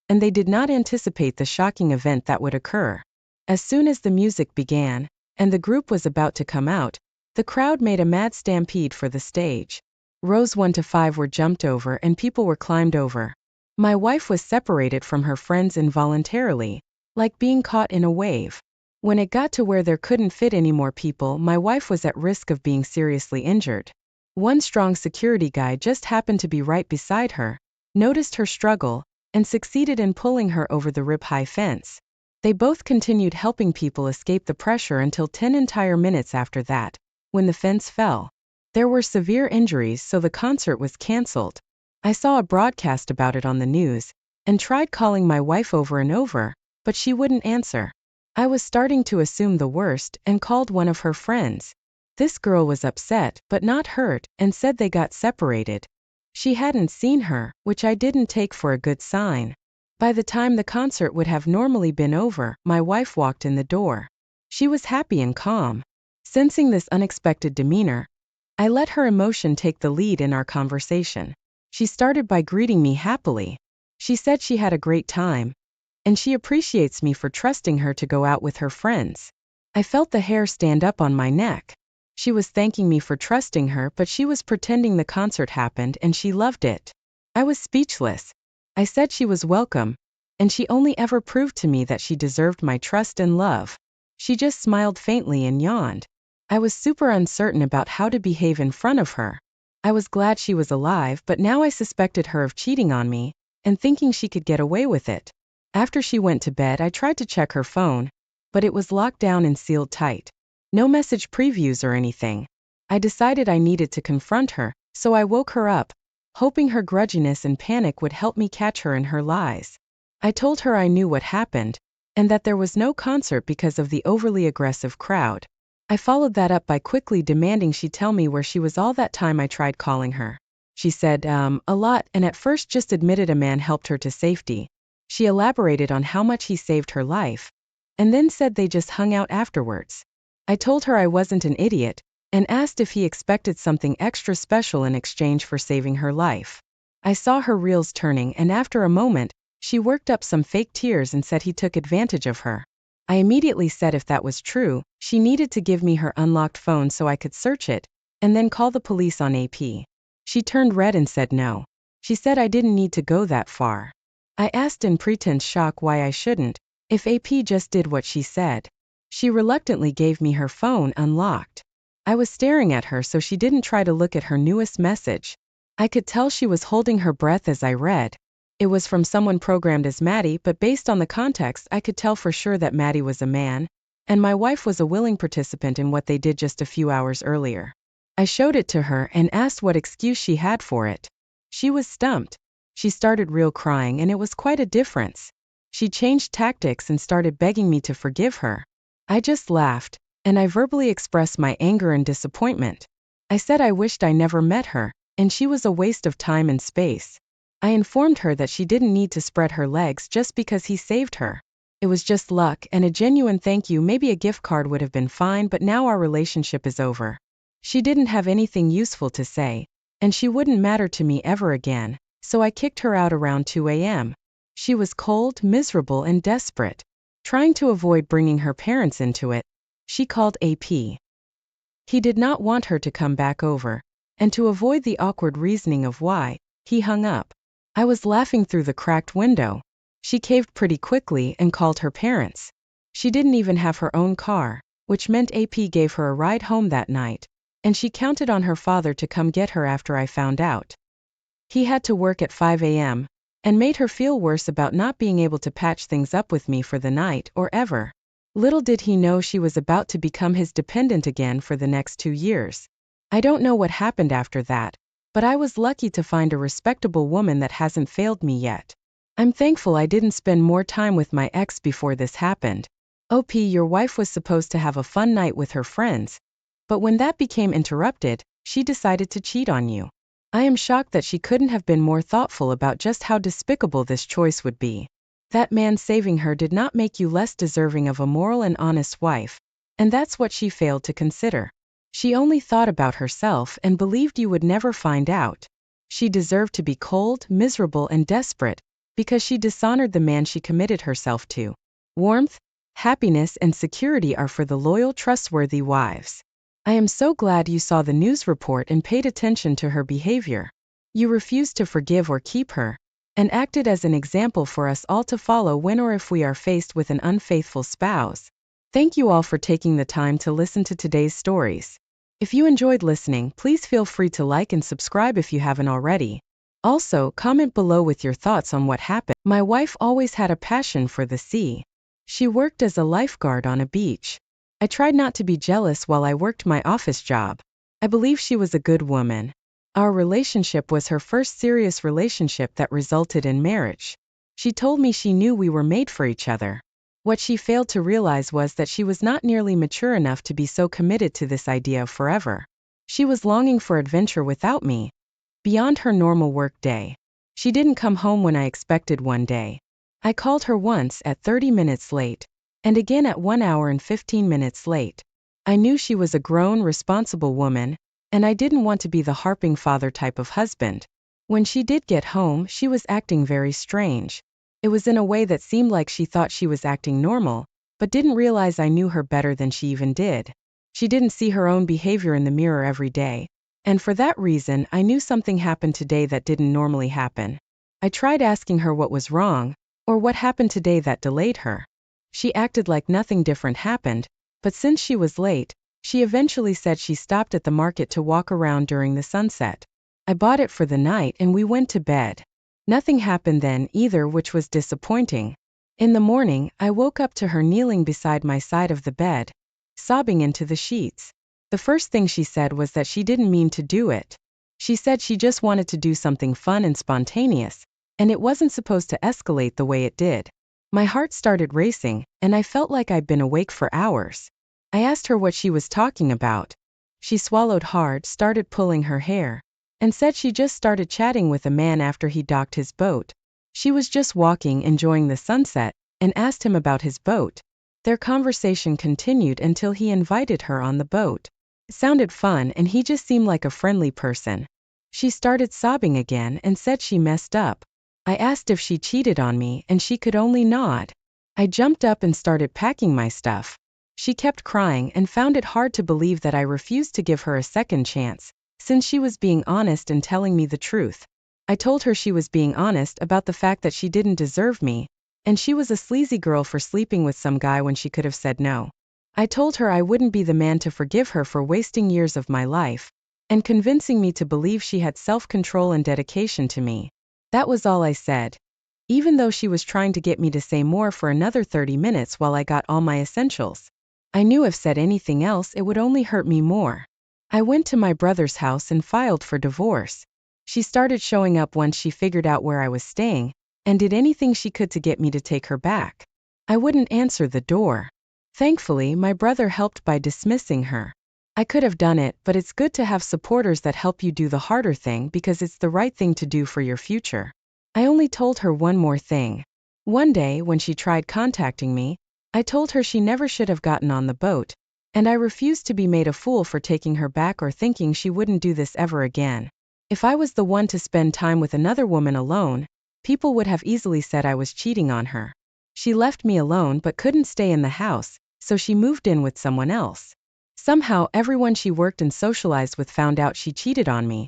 and they did not anticipate the shocking event that would occur. As soon as the music began, and the group was about to come out, the crowd made a mad stampede for the stage. Rows 1 to 5 were jumped over and people were climbed over. My wife was separated from her friends involuntarily, like being caught in a wave. When it got to where there couldn't fit any more people, my wife was at risk of being seriously injured. One strong security guy just happened to be right beside her, noticed her struggle, and succeeded in pulling her over the rib-high fence. They both continued helping people escape the pressure until 10 entire minutes after that, when the fence fell. There were severe injuries, so the concert was canceled. I saw a broadcast about it on the news, and tried calling my wife over and over, but she wouldn't answer. I was starting to assume the worst, and called one of her friends. This girl was upset, but not hurt, and said they got separated. She hadn't seen her, which I didn't take for a good sign. By the time the concert would have normally been over, my wife walked in the door. She was happy and calm. Sensing this unexpected demeanor, I let her emotion take the lead in our conversation. She started by greeting me happily. She said she had a great time, and she appreciates me for trusting her to go out with her friends. I felt the hair stand up on my neck. She was thanking me for trusting her, but she was pretending the concert happened and she loved it. I was speechless. I said she was welcome, and she only ever proved to me that she deserved my trust and love. She just smiled faintly and yawned. I was super uncertain about how to behave in front of her. I was glad she was alive, but now I suspected her of cheating on me, and thinking she could get away with it. After she went to bed, I tried to check her phone, but it was locked down and sealed tight. No message previews or anything. I decided I needed to confront her, so I woke her up, hoping her grudginess and panic would help me catch her in her lies. I told her I knew what happened, and that there was no concert because of the overly aggressive crowd. I followed that up by quickly demanding she tell me where she was all that time I tried calling her. She said, a lot, and at first just admitted a man helped her to safety. She elaborated on how much he saved her life, and then said they just hung out afterwards. I told her I wasn't an idiot, and asked if he expected something extra special in exchange for saving her life. I saw her reels turning, and after a moment, she worked up some fake tears and said he took advantage of her. I immediately said if that was true, she needed to give me her unlocked phone so I could search it, and then call the police on AP. She turned red and said no. She said I didn't need to go that far. I asked in pretense shock why I shouldn't, if AP just did what she said. She reluctantly gave me her phone unlocked. I was staring at her so she didn't try to look at her newest message. I could tell she was holding her breath as I read. It was from someone programmed as Maddie, but based on the context I could tell for sure that Maddie was a man, and my wife was a willing participant in what they did just a few hours earlier. I showed it to her and asked what excuse she had for it. She was stumped. She started real crying, and it was quite a difference. She changed tactics and started begging me to forgive her. I just laughed, and I verbally expressed my anger and disappointment. I said I wished I never met her, and she was a waste of time and space. I informed her that she didn't need to spread her legs just because he saved her. It was just luck, and a genuine thank you, maybe a gift card would have been fine, but now our relationship is over. She didn't have anything useful to say, and she wouldn't matter to me ever again, so I kicked her out around 2 a.m. She was cold, miserable, and desperate. Trying to avoid bringing her parents into it, she called AP. He did not want her to come back over, and to avoid the awkward reasoning of why, he hung up. I was laughing through the cracked window. She caved pretty quickly and called her parents. She didn't even have her own car, which meant AP gave her a ride home that night, and she counted on her father to come get her after I found out. He had to work at 5 a.m., and made her feel worse about not being able to patch things up with me for the night or ever. Little did he know she was about to become his dependent again for the next 2 years. I don't know what happened after that, but I was lucky to find a respectable woman that hasn't failed me yet. I'm thankful I didn't spend more time with my ex before this happened. OP, your wife was supposed to have a fun night with her friends, but when that became interrupted, she decided to cheat on you. I am shocked that she couldn't have been more thoughtful about just how despicable this choice would be. That man saving her did not make you less deserving of a moral and honest wife, and that's what she failed to consider. She only thought about herself and believed you would never find out. She deserved to be cold, miserable, and desperate, because she dishonored the man she committed herself to. Warmth, happiness, and security are for the loyal, trustworthy wives. I am so glad you saw the news report and paid attention to her behavior. You refused to forgive or keep her, and acted as an example for us all to follow when or if we are faced with an unfaithful spouse. Thank you all for taking the time to listen to today's stories. If you enjoyed listening, please feel free to like and subscribe if you haven't already. Also, comment below with your thoughts on what happened. My wife always had a passion for the sea. She worked as a lifeguard on a beach. I tried not to be jealous while I worked my office job. I believe she was a good woman. Our relationship was her first serious relationship that resulted in marriage. She told me she knew we were made for each other. What she failed to realize was that she was not nearly mature enough to be so committed to this idea of forever. She was longing for adventure without me, beyond her normal work day. She didn't come home when I expected one day. I called her once at 30 minutes late, and again at 1 hour and 15 minutes late. I knew she was a grown, responsible woman, and I didn't want to be the harping father type of husband. When she did get home, she was acting very strange. It was in a way that seemed like she thought she was acting normal, but didn't realize I knew her better than she even did. She didn't see her own behavior in the mirror every day, and for that reason, I knew something happened today that didn't normally happen. I tried asking her what was wrong, or what happened today that delayed her. She acted like nothing different happened, but since she was late, she eventually said she stopped at the market to walk around during the sunset. I bought it for the night and we went to bed. Nothing happened then either, which was disappointing. In the morning, I woke up to her kneeling beside my side of the bed, sobbing into the sheets. The first thing she said was that she didn't mean to do it. She said she just wanted to do something fun and spontaneous, and it wasn't supposed to escalate the way it did. My heart started racing, and I felt like I'd been awake for hours. I asked her what she was talking about. She swallowed hard, started pulling her hair, and said she just started chatting with a man after he docked his boat. She was just walking, enjoying the sunset, and asked him about his boat. Their conversation continued until he invited her on the boat. It sounded fun and he just seemed like a friendly person. She started sobbing again and said she messed up. I asked if she cheated on me and she could only nod. I jumped up and started packing my stuff. She kept crying and found it hard to believe that I refused to give her a second chance, since she was being honest and telling me the truth. I told her she was being honest about the fact that she didn't deserve me, and she was a sleazy girl for sleeping with some guy when she could have said no. I told her I wouldn't be the man to forgive her for wasting years of my life, and convincing me to believe she had self-control and dedication to me. That was all I said, even though she was trying to get me to say more for another 30 minutes while I got all my essentials. I knew if said anything else it would only hurt me more. I went to my brother's house and filed for divorce. She started showing up once she figured out where I was staying, and did anything she could to get me to take her back. I wouldn't answer the door. Thankfully, my brother helped by dismissing her. I could have done it, but it's good to have supporters that help you do the harder thing because it's the right thing to do for your future. I only told her one more thing. One day, when she tried contacting me, I told her she never should have gotten on the boat, and I refused to be made a fool for taking her back or thinking she wouldn't do this ever again. If I was the one to spend time with another woman alone, people would have easily said I was cheating on her. She left me alone but couldn't stay in the house, so she moved in with someone else. Somehow, everyone she worked and socialized with found out she cheated on me.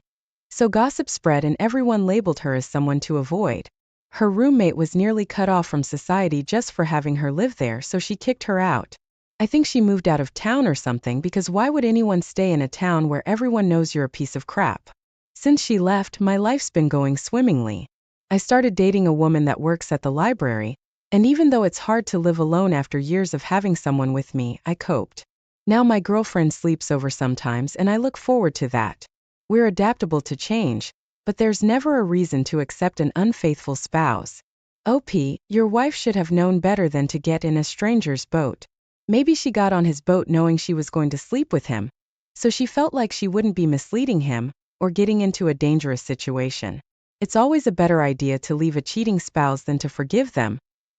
So gossip spread and everyone labeled her as someone to avoid. Her roommate was nearly cut off from society just for having her live there, so she kicked her out. I think she moved out of town or something, because why would anyone stay in a town where everyone knows you're a piece of crap? Since she left, my life's been going swimmingly. I started dating a woman that works at the library, and even though it's hard to live alone after years of having someone with me, I coped. Now my girlfriend sleeps over sometimes and I look forward to that. We're adaptable to change, but there's never a reason to accept an unfaithful spouse. OP, your wife should have known better than to get in a stranger's boat. Maybe she got on his boat knowing she was going to sleep with him, so she felt like she wouldn't be misleading him or getting into a dangerous situation. It's always a better idea to leave a cheating spouse than to forgive them,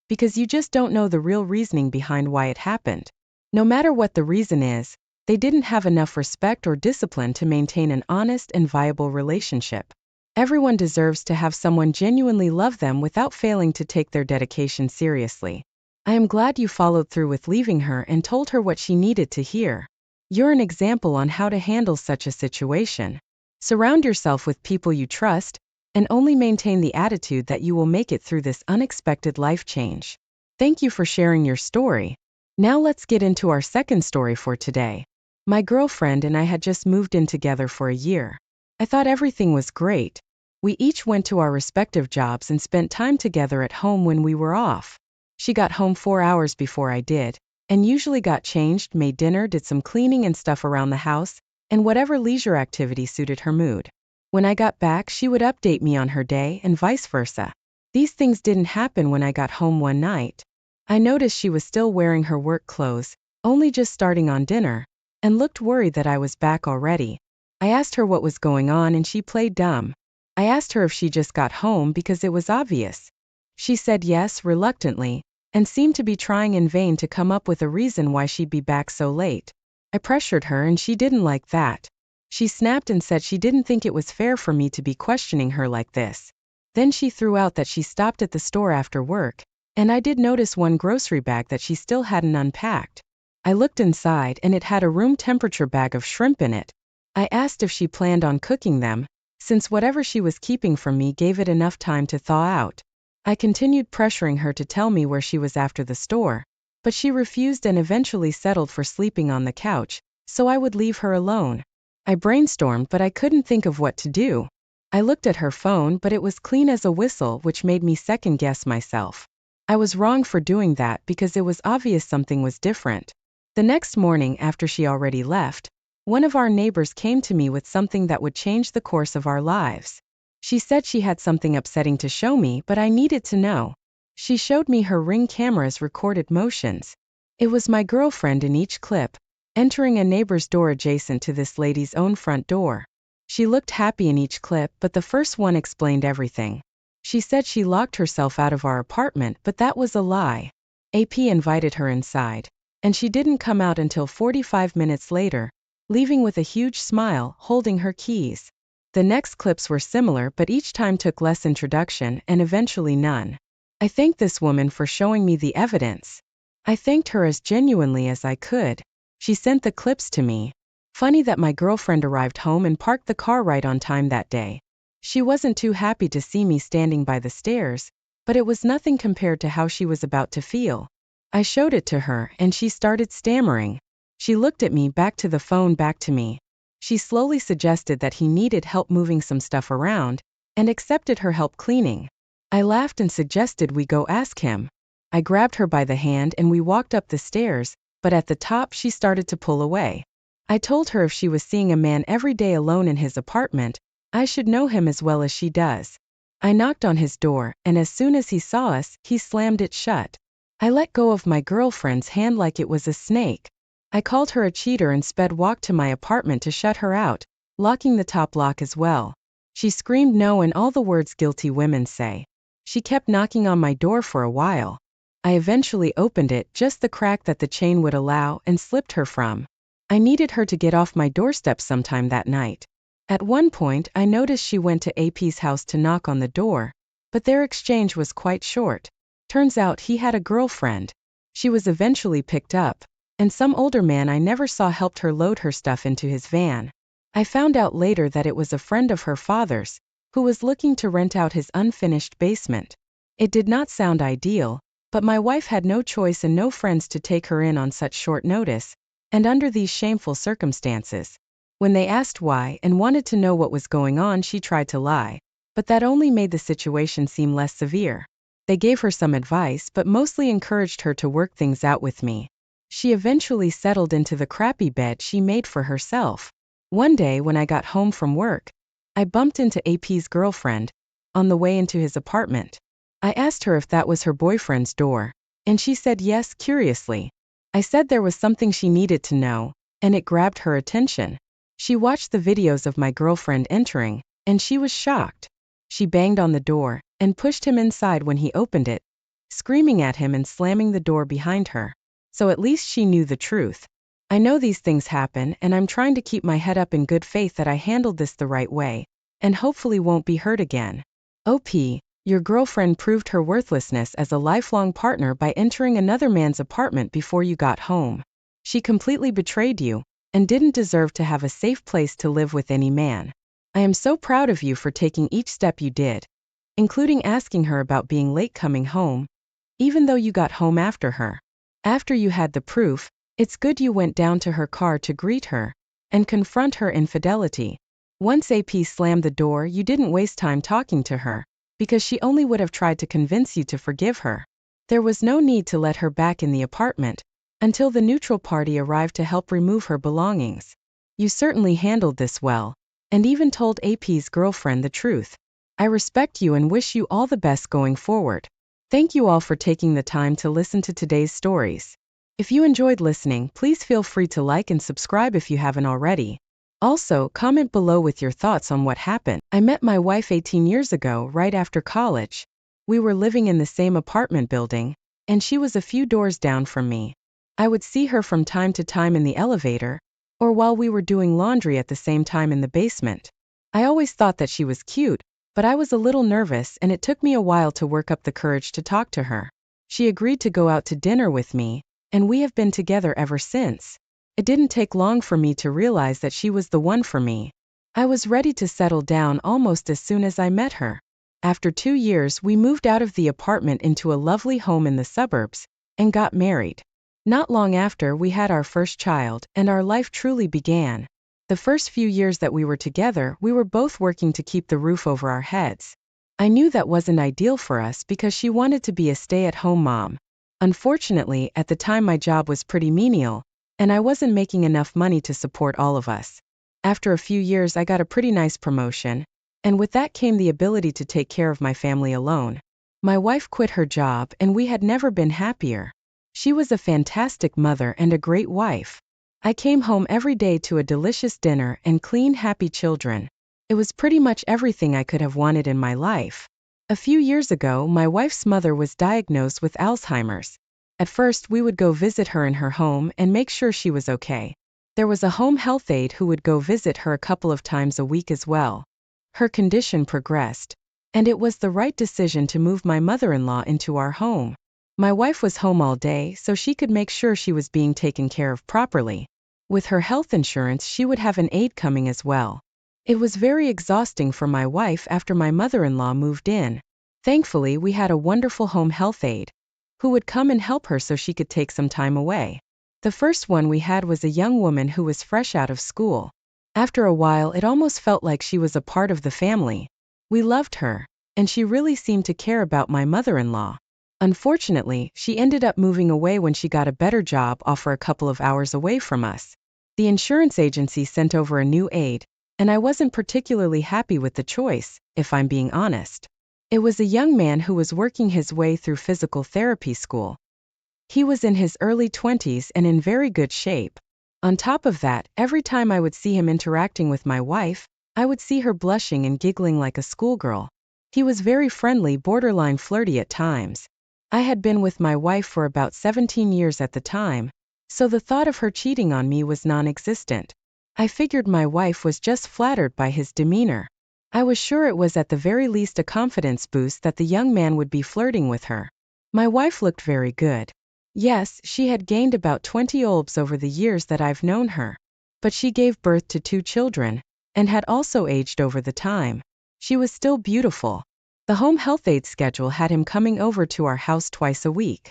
because you just don't know the real reasoning behind why it happened. No matter what the reason is, they didn't have enough respect or discipline to maintain an honest and viable relationship. Everyone deserves to have someone genuinely love them without failing to take their dedication seriously. I am glad you followed through with leaving her and told her what she needed to hear. You're an example on how to handle such a situation. Surround yourself with people you trust, and only maintain the attitude that you will make it through this unexpected life change. Thank you for sharing your story. Now let's get into our second story for today. My girlfriend and I had just moved in together for a year. I thought everything was great. We each went to our respective jobs and spent time together at home when we were off. She got home 4 hours before I did, and usually got changed, made dinner, did some cleaning and stuff around the house, and whatever leisure activity suited her mood. When I got back, she would update me on her day and vice versa. These things didn't happen when I got home one night. I noticed she was still wearing her work clothes, only just starting on dinner, and looked worried that I was back already. I asked her what was going on and she played dumb. I asked her if she just got home because it was obvious. She said yes, reluctantly, and seemed to be trying in vain to come up with a reason why she'd be back so late. I pressured her and she didn't like that. She snapped and said she didn't think it was fair for me to be questioning her like this. Then she threw out that she stopped at the store after work, and I did notice one grocery bag that she still hadn't unpacked. I looked inside and it had a room temperature bag of shrimp in it. I asked if she planned on cooking them, since whatever she was keeping from me gave it enough time to thaw out. I continued pressuring her to tell me where she was after the store, but she refused and eventually settled for sleeping on the couch, so I would leave her alone. I brainstormed, but I couldn't think of what to do. I looked at her phone, but it was clean as a whistle, which made me second-guess myself. I was wrong for doing that because it was obvious something was different. The next morning, after she already left, one of our neighbors came to me with something that would change the course of our lives. She said she had something upsetting to show me, but I needed to know. She showed me her Ring camera's recorded motions. It was my girlfriend in each clip, entering a neighbor's door adjacent to this lady's own front door. She looked happy in each clip, but the first one explained everything. She said she locked herself out of our apartment, but that was a lie. AP invited her inside, and she didn't come out until 45 minutes later, leaving with a huge smile, holding her keys. The next clips were similar, but each time took less introduction and eventually none. I thanked this woman for showing me the evidence. I thanked her as genuinely as I could. She sent the clips to me. Funny that my girlfriend arrived home and parked the car right on time that day. She wasn't too happy to see me standing by the stairs, but it was nothing compared to how she was about to feel. I showed it to her and she started stammering. She looked at me, back to the phone, back to me. She slowly suggested that he needed help moving some stuff around, and accepted her help cleaning. I laughed and suggested we go ask him. I grabbed her by the hand and we walked up the stairs, but at the top she started to pull away. I told her if she was seeing a man every day alone in his apartment, I should know him as well as she does. I knocked on his door, and as soon as he saw us, he slammed it shut. I let go of my girlfriend's hand like it was a snake. I called her a cheater and walked to my apartment to shut her out, locking the top lock as well. She screamed no and all the words guilty women say. She kept knocking on my door for a while. I eventually opened it, just the crack that the chain would allow, and slipped her from. I needed her to get off my doorstep sometime that night. At one point, I noticed she went to AP's house to knock on the door, but their exchange was quite short. Turns out he had a girlfriend. She was eventually picked up, and some older man I never saw helped her load her stuff into his van. I found out later that it was a friend of her father's, who was looking to rent out his unfinished basement. It did not sound ideal, but my wife had no choice and no friends to take her in on such short notice, and under these shameful circumstances. When they asked why and wanted to know what was going on, she tried to lie, but that only made the situation seem less severe. They gave her some advice but mostly encouraged her to work things out with me. She eventually settled into the crappy bed she made for herself. One day when I got home from work, I bumped into AP's girlfriend on the way into his apartment. I asked her if that was her boyfriend's door, and she said yes, curiously. I said there was something she needed to know, and it grabbed her attention. She watched the videos of my girlfriend entering, and she was shocked. She banged on the door and pushed him inside when he opened it, screaming at him and slamming the door behind her. So at least she knew the truth. I know these things happen, and I'm trying to keep my head up in good faith that I handled this the right way, and hopefully won't be hurt again. OP, your girlfriend proved her worthlessness as a lifelong partner by entering another man's apartment before you got home. She completely betrayed you, and didn't deserve to have a safe place to live with any man. I am so proud of you for taking each step you did, including asking her about being late coming home, even though you got home after her. After you had the proof, it's good you went down to her car to greet her and confront her infidelity. Once AP slammed the door, you didn't waste time talking to her, because she only would have tried to convince you to forgive her. There was no need to let her back in the apartment until the neutral party arrived to help remove her belongings. You certainly handled this well, and even told AP's girlfriend the truth. I respect you and wish you all the best going forward. Thank you all for taking the time to listen to today's stories. If you enjoyed listening, please feel free to like and subscribe if you haven't already. Also, comment below with your thoughts on what happened. I met my wife 18 years ago, right after college. We were living in the same apartment building, and she was a few doors down from me. I would see her from time to time in the elevator, or while we were doing laundry at the same time in the basement. I always thought that she was cute, but I was a little nervous and it took me a while to work up the courage to talk to her. She agreed to go out to dinner with me, and we have been together ever since. It didn't take long for me to realize that she was the one for me. I was ready to settle down almost as soon as I met her. After 2 years, we moved out of the apartment into a lovely home in the suburbs and got married. Not long after, we had our first child, and our life truly began. The first few years that we were together, we were both working to keep the roof over our heads. I knew that wasn't ideal for us because she wanted to be a stay-at-home mom. Unfortunately, at the time my job was pretty menial, and I wasn't making enough money to support all of us. After a few years, I got a pretty nice promotion, and with that came the ability to take care of my family alone. My wife quit her job, and we had never been happier. She was a fantastic mother and a great wife. I came home every day to a delicious dinner and clean, happy children. It was pretty much everything I could have wanted in my life. A few years ago, my wife's mother was diagnosed with Alzheimer's. At first, we would go visit her in her home and make sure she was okay. There was a home health aide who would go visit her a couple of times a week as well. Her condition progressed, and it was the right decision to move my mother-in-law into our home. My wife was home all day so she could make sure she was being taken care of properly. With her health insurance, she would have an aide coming as well. It was very exhausting for my wife after my mother-in-law moved in. Thankfully, we had a wonderful home health aide who would come and help her so she could take some time away. The first one we had was a young woman who was fresh out of school. After a while, it almost felt like she was a part of the family. We loved her, and she really seemed to care about my mother-in-law. Unfortunately, she ended up moving away when she got a better job offer a couple of hours away from us. The insurance agency sent over a new aide, and I wasn't particularly happy with the choice, if I'm being honest. It was a young man who was working his way through physical therapy school. He was in his early 20s and in very good shape. On top of that, every time I would see him interacting with my wife, I would see her blushing and giggling like a schoolgirl. He was very friendly, borderline flirty at times. I had been with my wife for about 17 years at the time, so the thought of her cheating on me was non-existent. I figured my wife was just flattered by his demeanor. I was sure it was at the very least a confidence boost that the young man would be flirting with her. My wife looked very good. Yes, she had gained about 20 olbs over the years that I've known her. But she gave birth to 2 children, and had also aged over the time. She was still beautiful. The home health aide schedule had him coming over to our house twice a week.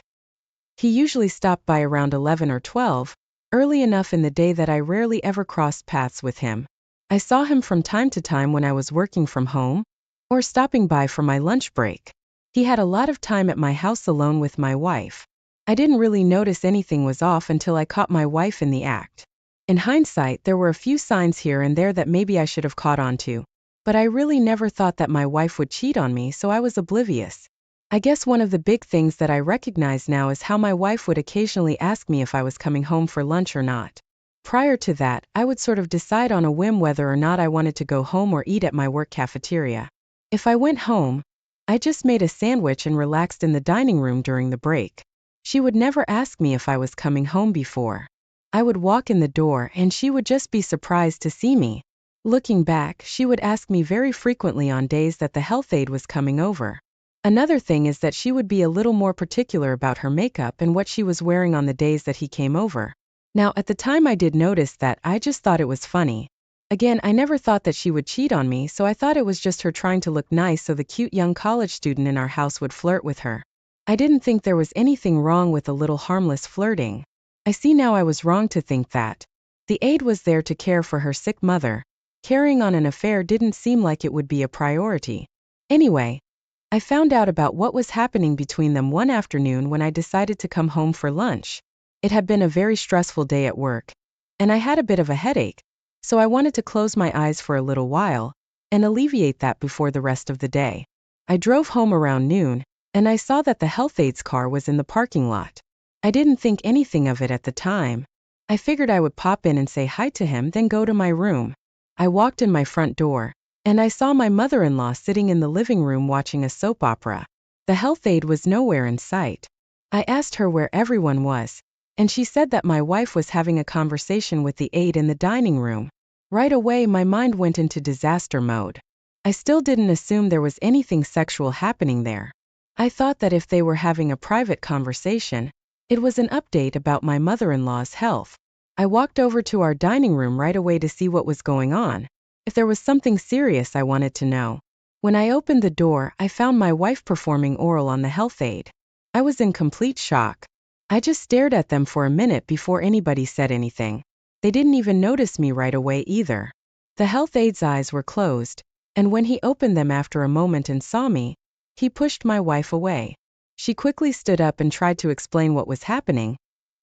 He usually stopped by around 11 or 12, early enough in the day that I rarely ever crossed paths with him. I saw him from time to time when I was working from home, or stopping by for my lunch break. He had a lot of time at my house alone with my wife. I didn't really notice anything was off until I caught my wife in the act. In hindsight, there were a few signs here and there that maybe I should have caught on to. But I really never thought that my wife would cheat on me, so I was oblivious. I guess one of the big things that I recognize now is how my wife would occasionally ask me if I was coming home for lunch or not. Prior to that, I would sort of decide on a whim whether or not I wanted to go home or eat at my work cafeteria. If I went home, I just made a sandwich and relaxed in the dining room during the break. She would never ask me if I was coming home before. I would walk in the door and she would just be surprised to see me. Looking back, she would ask me very frequently on days that the health aide was coming over. Another thing is that she would be a little more particular about her makeup and what she was wearing on the days that he came over. Now, at the time I did notice that. I just thought it was funny. Again, I never thought that she would cheat on me, so I thought it was just her trying to look nice so the cute young college student in our house would flirt with her. I didn't think there was anything wrong with a little harmless flirting. I see now I was wrong to think that. The aide was there to care for her sick mother. Carrying on an affair didn't seem like it would be a priority. Anyway, I found out about what was happening between them one afternoon when I decided to come home for lunch. It had been a very stressful day at work, and I had a bit of a headache, so I wanted to close my eyes for a little while and alleviate that before the rest of the day. I drove home around noon, and I saw that the health aide's car was in the parking lot. I didn't think anything of it at the time. I figured I would pop in and say hi to him, then go to my room. I walked in my front door, and I saw my mother-in-law sitting in the living room watching a soap opera. The health aide was nowhere in sight. I asked her where everyone was, and she said that my wife was having a conversation with the aide in the dining room. Right away, my mind went into disaster mode. I still didn't assume there was anything sexual happening there. I thought that if they were having a private conversation, it was an update about my mother-in-law's health. I walked over to our dining room right away to see what was going on. If there was something serious, I wanted to know. When I opened the door, I found my wife performing oral on the health aide. I was in complete shock. I just stared at them for a minute before anybody said anything. They didn't even notice me right away either. The health aide's eyes were closed, and when he opened them after a moment and saw me, he pushed my wife away. She quickly stood up and tried to explain what was happening,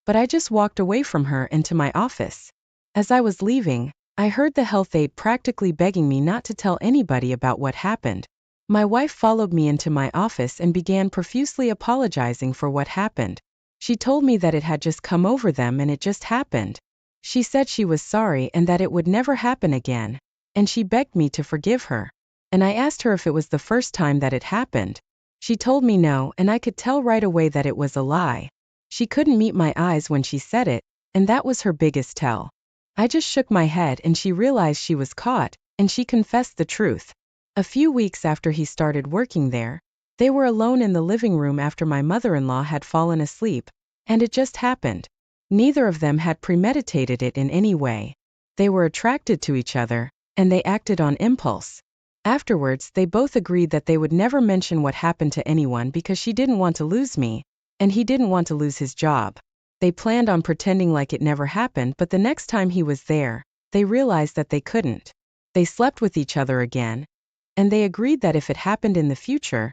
but I just walked away from her and to my office. As I was leaving, I heard the health aide practically begging me not to tell anybody about what happened. My wife followed me into my office and began profusely apologizing for what happened. She told me that it had just come over them and it just happened. She said she was sorry and that it would never happen again, and she begged me to forgive her. And I asked her if it was the first time that it happened. She told me no, and I could tell right away that it was a lie. She couldn't meet my eyes when she said it, and that was her biggest tell. I just shook my head and she realized she was caught, and she confessed the truth. A few weeks after he started working there, they were alone in the living room after my mother-in-law had fallen asleep, and it just happened. Neither of them had premeditated it in any way. They were attracted to each other, and they acted on impulse. Afterwards, they both agreed that they would never mention what happened to anyone because she didn't want to lose me, and he didn't want to lose his job. They planned on pretending like it never happened, but the next time he was there, they realized that they couldn't. They slept with each other again, and they agreed that if it happened in the future,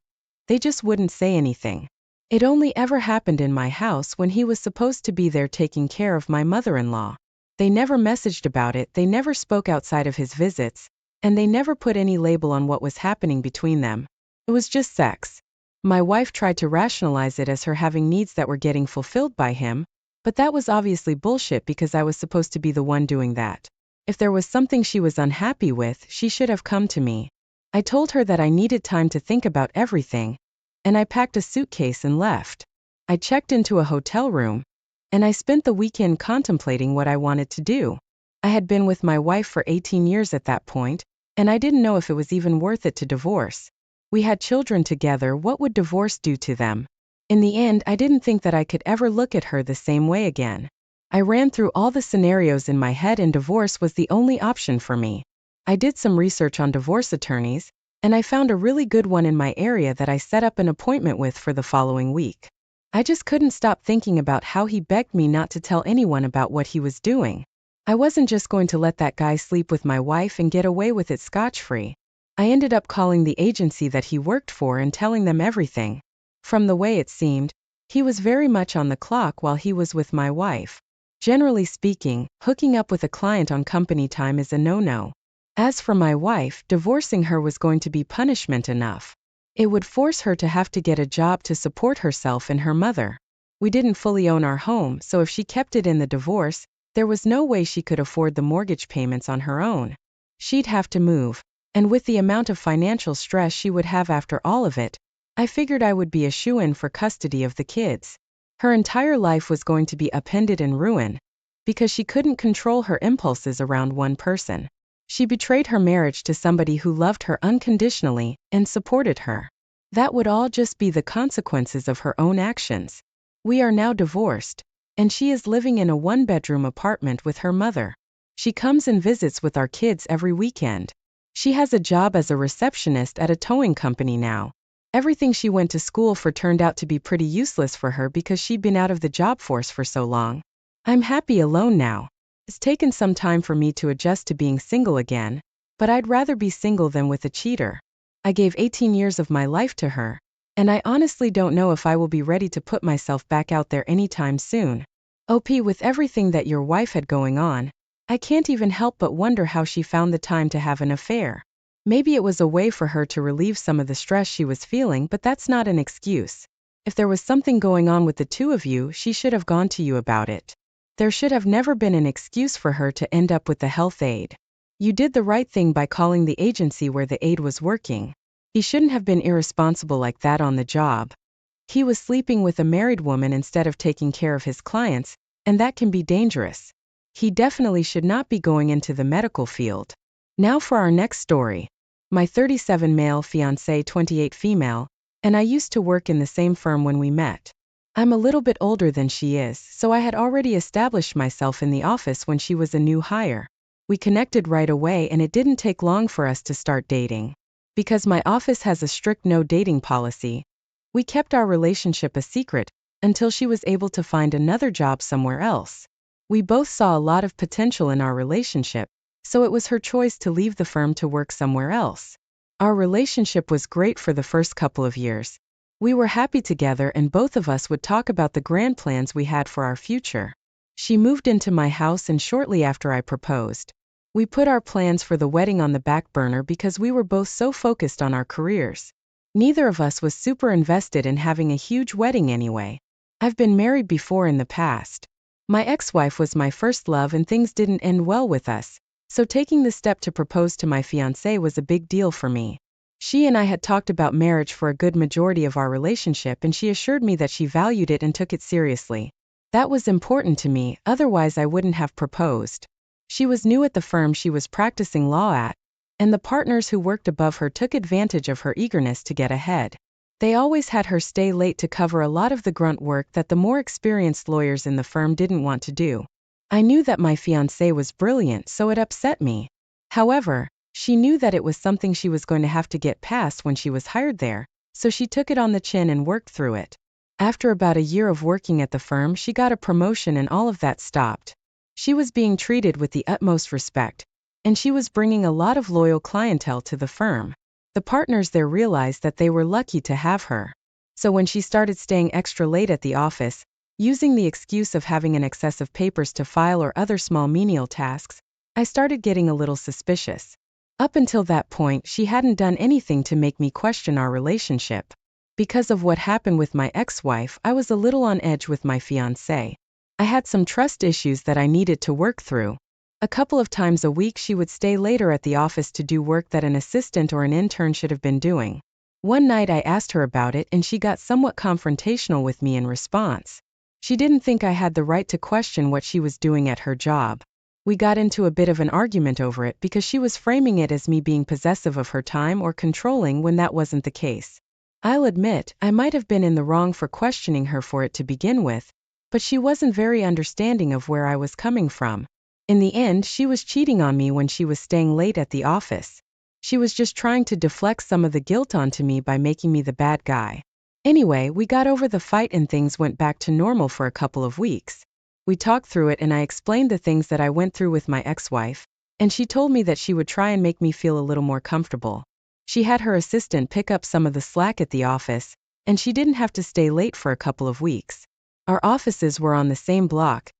they just wouldn't say anything. It only ever happened in my house when he was supposed to be there taking care of my mother-in-law. They never messaged about it, they never spoke outside of his visits, and they never put any label on what was happening between them. It was just sex. My wife tried to rationalize it as her having needs that were getting fulfilled by him, but that was obviously bullshit because I was supposed to be the one doing that. If there was something she was unhappy with, she should have come to me. I told her that I needed time to think about everything, and I packed a suitcase and left. I checked into a hotel room, and I spent the weekend contemplating what I wanted to do. I had been with my wife for 18 years at that point, and I didn't know if it was even worth it to divorce. We had children together. What would divorce do to them? In the end, I didn't think that I could ever look at her the same way again. I ran through all the scenarios in my head, and divorce was the only option for me. I did some research on divorce attorneys, and I found a really good one in my area that I set up an appointment with for the following week. I just couldn't stop thinking about how he begged me not to tell anyone about what he was doing. I wasn't just going to let that guy sleep with my wife and get away with it scotch-free. I ended up calling the agency that he worked for and telling them everything. From the way it seemed, he was very much on the clock while he was with my wife. Generally speaking, hooking up with a client on company time is a no-no. As for my wife, divorcing her was going to be punishment enough. It would force her to have to get a job to support herself and her mother. We didn't fully own our home, so if she kept it in the divorce, there was no way she could afford the mortgage payments on her own. She'd have to move, and with the amount of financial stress she would have after all of it, I figured I would be a shoo-in for custody of the kids. Her entire life was going to be upended in ruin, because she couldn't control her impulses around one person. She betrayed her marriage to somebody who loved her unconditionally and supported her. That would all just be the consequences of her own actions. We are now divorced, and she is living in a one-bedroom apartment with her mother. She comes and visits with our kids every weekend. She has a job as a receptionist at a towing company now. Everything she went to school for turned out to be pretty useless for her because she'd been out of the job force for so long. I'm happy alone now. It's taken some time for me to adjust to being single again, but I'd rather be single than with a cheater. I gave 18 years of my life to her, and I honestly don't know if I will be ready to put myself back out there anytime soon. OP, with everything that your wife had going on, I can't even help but wonder how she found the time to have an affair. Maybe it was a way for her to relieve some of the stress she was feeling, but that's not an excuse. If there was something going on with the two of you, she should have gone to you about it. There should have never been an excuse for her to end up with the health aide. You did the right thing by calling the agency where the aide was working. He shouldn't have been irresponsible like that on the job. He was sleeping with a married woman instead of taking care of his clients, and that can be dangerous. He definitely should not be going into the medical field. Now for our next story. My 37 male fiancé, 28 female, and I used to work in the same firm when we met. I'm a little bit older than she is, so I had already established myself in the office when she was a new hire. We connected right away, and it didn't take long for us to start dating. Because my office has a strict no dating policy, we kept our relationship a secret until she was able to find another job somewhere else. We both saw a lot of potential in our relationship, so it was her choice to leave the firm to work somewhere else. Our relationship was great for the first couple of years. We were happy together, and both of us would talk about the grand plans we had for our future. She moved into my house, and shortly after I proposed. We put our plans for the wedding on the back burner because we were both so focused on our careers. Neither of us was super invested in having a huge wedding anyway. I've been married before in the past. My ex-wife was my first love, and things didn't end well with us, so taking the step to propose to my fiancé was a big deal for me. She and I had talked about marriage for a good majority of our relationship, and she assured me that she valued it and took it seriously. That was important to me, otherwise I wouldn't have proposed. She was new at the firm she was practicing law at, and the partners who worked above her took advantage of her eagerness to get ahead. They always had her stay late to cover a lot of the grunt work that the more experienced lawyers in the firm didn't want to do. I knew that my fiancé was brilliant, so it upset me. However, she knew that it was something she was going to have to get past when she was hired there, so she took it on the chin and worked through it. After about a year of working at the firm, she got a promotion and all of that stopped. She was being treated with the utmost respect, and she was bringing a lot of loyal clientele to the firm. The partners there realized that they were lucky to have her. So when she started staying extra late at the office, using the excuse of having an excess of papers to file or other small menial tasks, I started getting a little suspicious. Up until that point, she hadn't done anything to make me question our relationship. Because of what happened with my ex-wife, I was a little on edge with my fiancé. I had some trust issues that I needed to work through. A couple of times a week she would stay later at the office to do work that an assistant or an intern should have been doing. One night I asked her about it and she got somewhat confrontational with me in response. She didn't think I had the right to question what she was doing at her job. We got into a bit of an argument over it because she was framing it as me being possessive of her time or controlling when that wasn't the case. I'll admit, I might have been in the wrong for questioning her for it to begin with, but she wasn't very understanding of where I was coming from. In the end, she was cheating on me when she was staying late at the office. She was just trying to deflect some of the guilt onto me by making me the bad guy. Anyway, we got over the fight and things went back to normal for a couple of weeks. We talked through it and I explained the things that I went through with my ex-wife, and she told me that she would try and make me feel a little more comfortable. She had her assistant pick up some of the slack at the office, and she didn't have to stay late for a couple of weeks. Our offices were on the same block,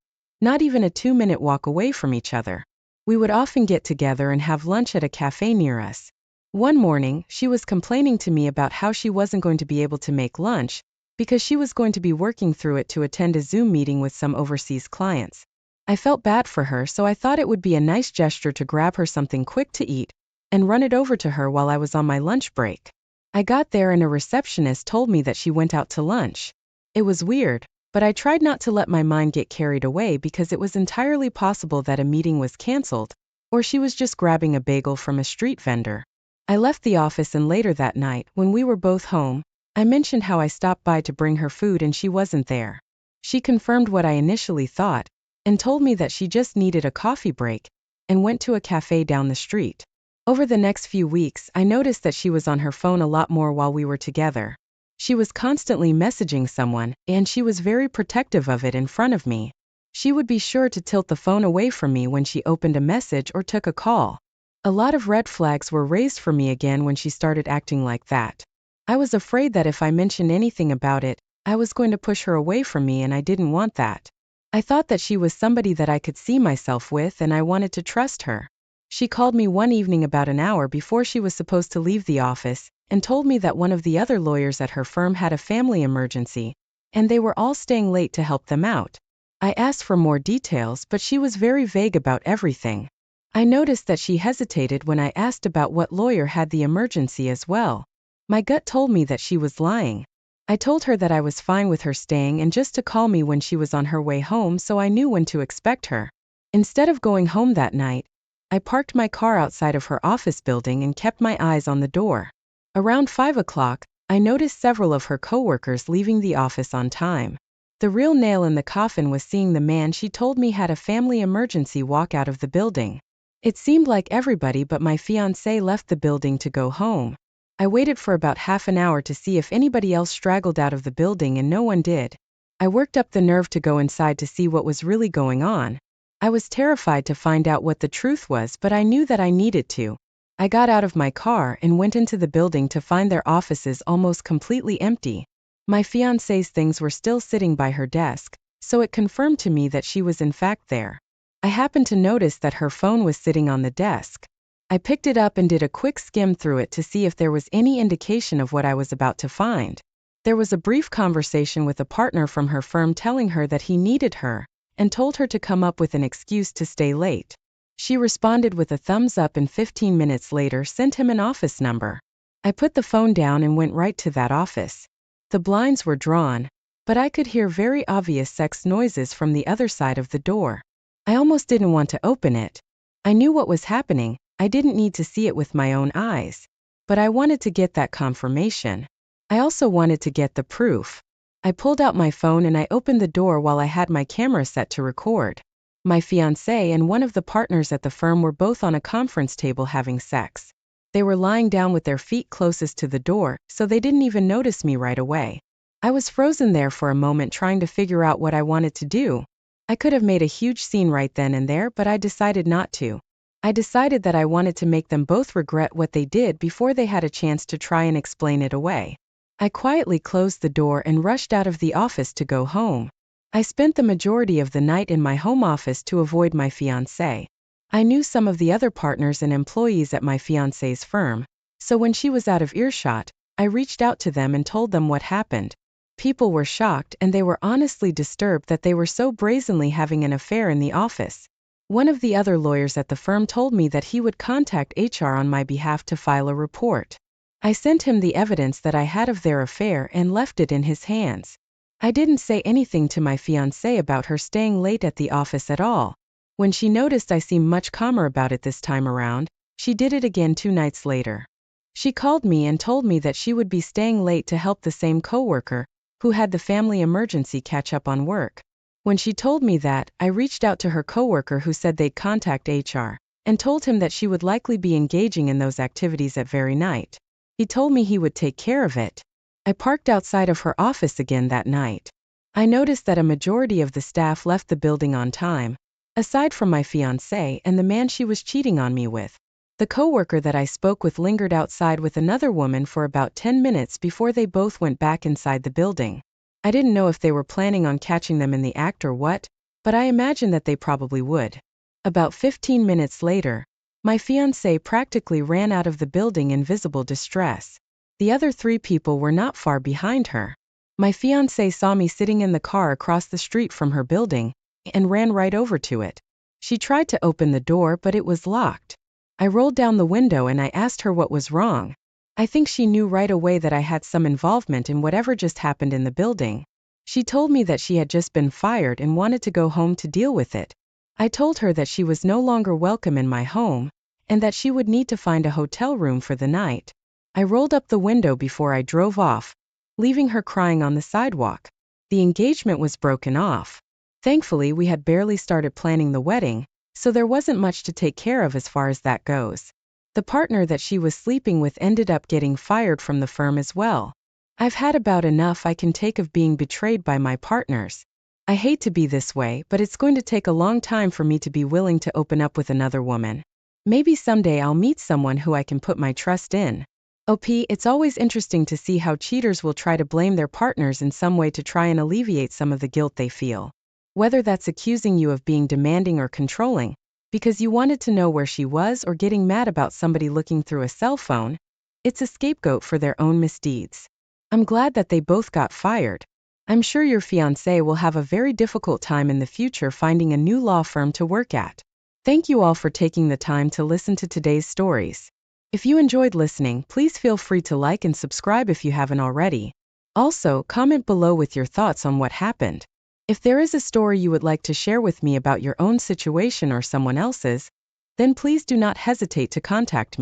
not even a 2-minute walk away from each other. We would often get together and have lunch at a cafe near us. One morning, she was complaining to me about how she wasn't going to be able to make lunch because she was going to be working through it to attend a Zoom meeting with some overseas clients. I felt bad for her, so I thought it would be a nice gesture to grab her something quick to eat and run it over to her while I was on my lunch break. I got there and a receptionist told me that she went out to lunch. It was weird, but I tried not to let my mind get carried away because it was entirely possible that a meeting was canceled, or she was just grabbing a bagel from a street vendor. I left the office and later that night, when we were both home, I mentioned how I stopped by to bring her food and she wasn't there. She confirmed what I initially thought, and told me that she just needed a coffee break, and went to a cafe down the street. Over the next few weeks, I noticed that she was on her phone a lot more while we were together. She was constantly messaging someone, and she was very protective of it in front of me. She would be sure to tilt the phone away from me when she opened a message or took a call. A lot of red flags were raised for me again when she started acting like that. I was afraid that if I mentioned anything about it, I was going to push her away from me, and I didn't want that. I thought that she was somebody that I could see myself with and I wanted to trust her. She called me one evening about an hour before she was supposed to leave the office and told me that one of the other lawyers at her firm had a family emergency, and they were all staying late to help them out. I asked for more details, but she was very vague about everything. I noticed that she hesitated when I asked about what lawyer had the emergency as well. My gut told me that she was lying. I told her that I was fine with her staying and just to call me when she was on her way home so I knew when to expect her. Instead of going home that night, I parked my car outside of her office building and kept my eyes on the door. Around 5 o'clock, I noticed several of her coworkers leaving the office on time. The real nail in the coffin was seeing the man she told me had a family emergency walk out of the building. It seemed like everybody but my fiancé left the building to go home. I waited for about half an hour to see if anybody else straggled out of the building and no one did. I worked up the nerve to go inside to see what was really going on. I was terrified to find out what the truth was, but I knew that I needed to. I got out of my car and went into the building to find their offices almost completely empty. My fiancé's things were still sitting by her desk, so it confirmed to me that she was in fact there. I happened to notice that her phone was sitting on the desk. I picked it up and did a quick skim through it to see if there was any indication of what I was about to find. There was a brief conversation with a partner from her firm telling her that he needed her, and told her to come up with an excuse to stay late. She responded with a thumbs up and 15 minutes later sent him an office number. I put the phone down and went right to that office. The blinds were drawn, but I could hear very obvious sex noises from the other side of the door. I almost didn't want to open it. I knew what was happening. I didn't need to see it with my own eyes. But I wanted to get that confirmation. I also wanted to get the proof. I pulled out my phone and I opened the door while I had my camera set to record. My fiancé and one of the partners at the firm were both on a conference table having sex. They were lying down with their feet closest to the door, so they didn't even notice me right away. I was frozen there for a moment trying to figure out what I wanted to do. I could have made a huge scene right then and there, but I decided not to. I decided that I wanted to make them both regret what they did before they had a chance to try and explain it away. I quietly closed the door and rushed out of the office to go home. I spent the majority of the night in my home office to avoid my fiancé. I knew some of the other partners and employees at my fiancé's firm, so when she was out of earshot, I reached out to them and told them what happened. People were shocked and they were honestly disturbed that they were so brazenly having an affair in the office. One of the other lawyers at the firm told me that he would contact HR on my behalf to file a report. I sent him the evidence that I had of their affair and left it in his hands. I didn't say anything to my fiancée about her staying late at the office at all. When she noticed I seemed much calmer about it this time around, she did it again 2 nights later. She called me and told me that she would be staying late to help the same coworker, who had the family emergency, catch up on work. When she told me that, I reached out to her coworker who said they'd contact HR, and told him that she would likely be engaging in those activities that very night. He told me he would take care of it. I parked outside of her office again that night. I noticed that a majority of the staff left the building on time, aside from my fiancé and the man she was cheating on me with. The coworker that I spoke with lingered outside with another woman for about 10 minutes before they both went back inside the building. I didn't know if they were planning on catching them in the act or what, but I imagined that they probably would. About 15 minutes later, my fiancé practically ran out of the building in visible distress. The other 3 people were not far behind her. My fiancé saw me sitting in the car across the street from her building, and ran right over to it. She tried to open the door, but it was locked. I rolled down the window and I asked her what was wrong. I think she knew right away that I had some involvement in whatever just happened in the building. She told me that she had just been fired and wanted to go home to deal with it. I told her that she was no longer welcome in my home, and that she would need to find a hotel room for the night. I rolled up the window before I drove off, leaving her crying on the sidewalk. The engagement was broken off. Thankfully, we had barely started planning the wedding, so there wasn't much to take care of as far as that goes. The partner that she was sleeping with ended up getting fired from the firm as well. I've had about enough I can take of being betrayed by my partners. I hate to be this way, but it's going to take a long time for me to be willing to open up with another woman. Maybe someday I'll meet someone who I can put my trust in. OP, it's always interesting to see how cheaters will try to blame their partners in some way to try and alleviate some of the guilt they feel. Whether that's accusing you of being demanding or controlling, because you wanted to know where she was, or getting mad about somebody looking through a cell phone, it's a scapegoat for their own misdeeds. I'm glad that they both got fired. I'm sure your fiancé will have a very difficult time in the future finding a new law firm to work at. Thank you all for taking the time to listen to today's stories. If you enjoyed listening, please feel free to like and subscribe if you haven't already. Also, comment below with your thoughts on what happened. If there is a story you would like to share with me about your own situation or someone else's, then please do not hesitate to contact me.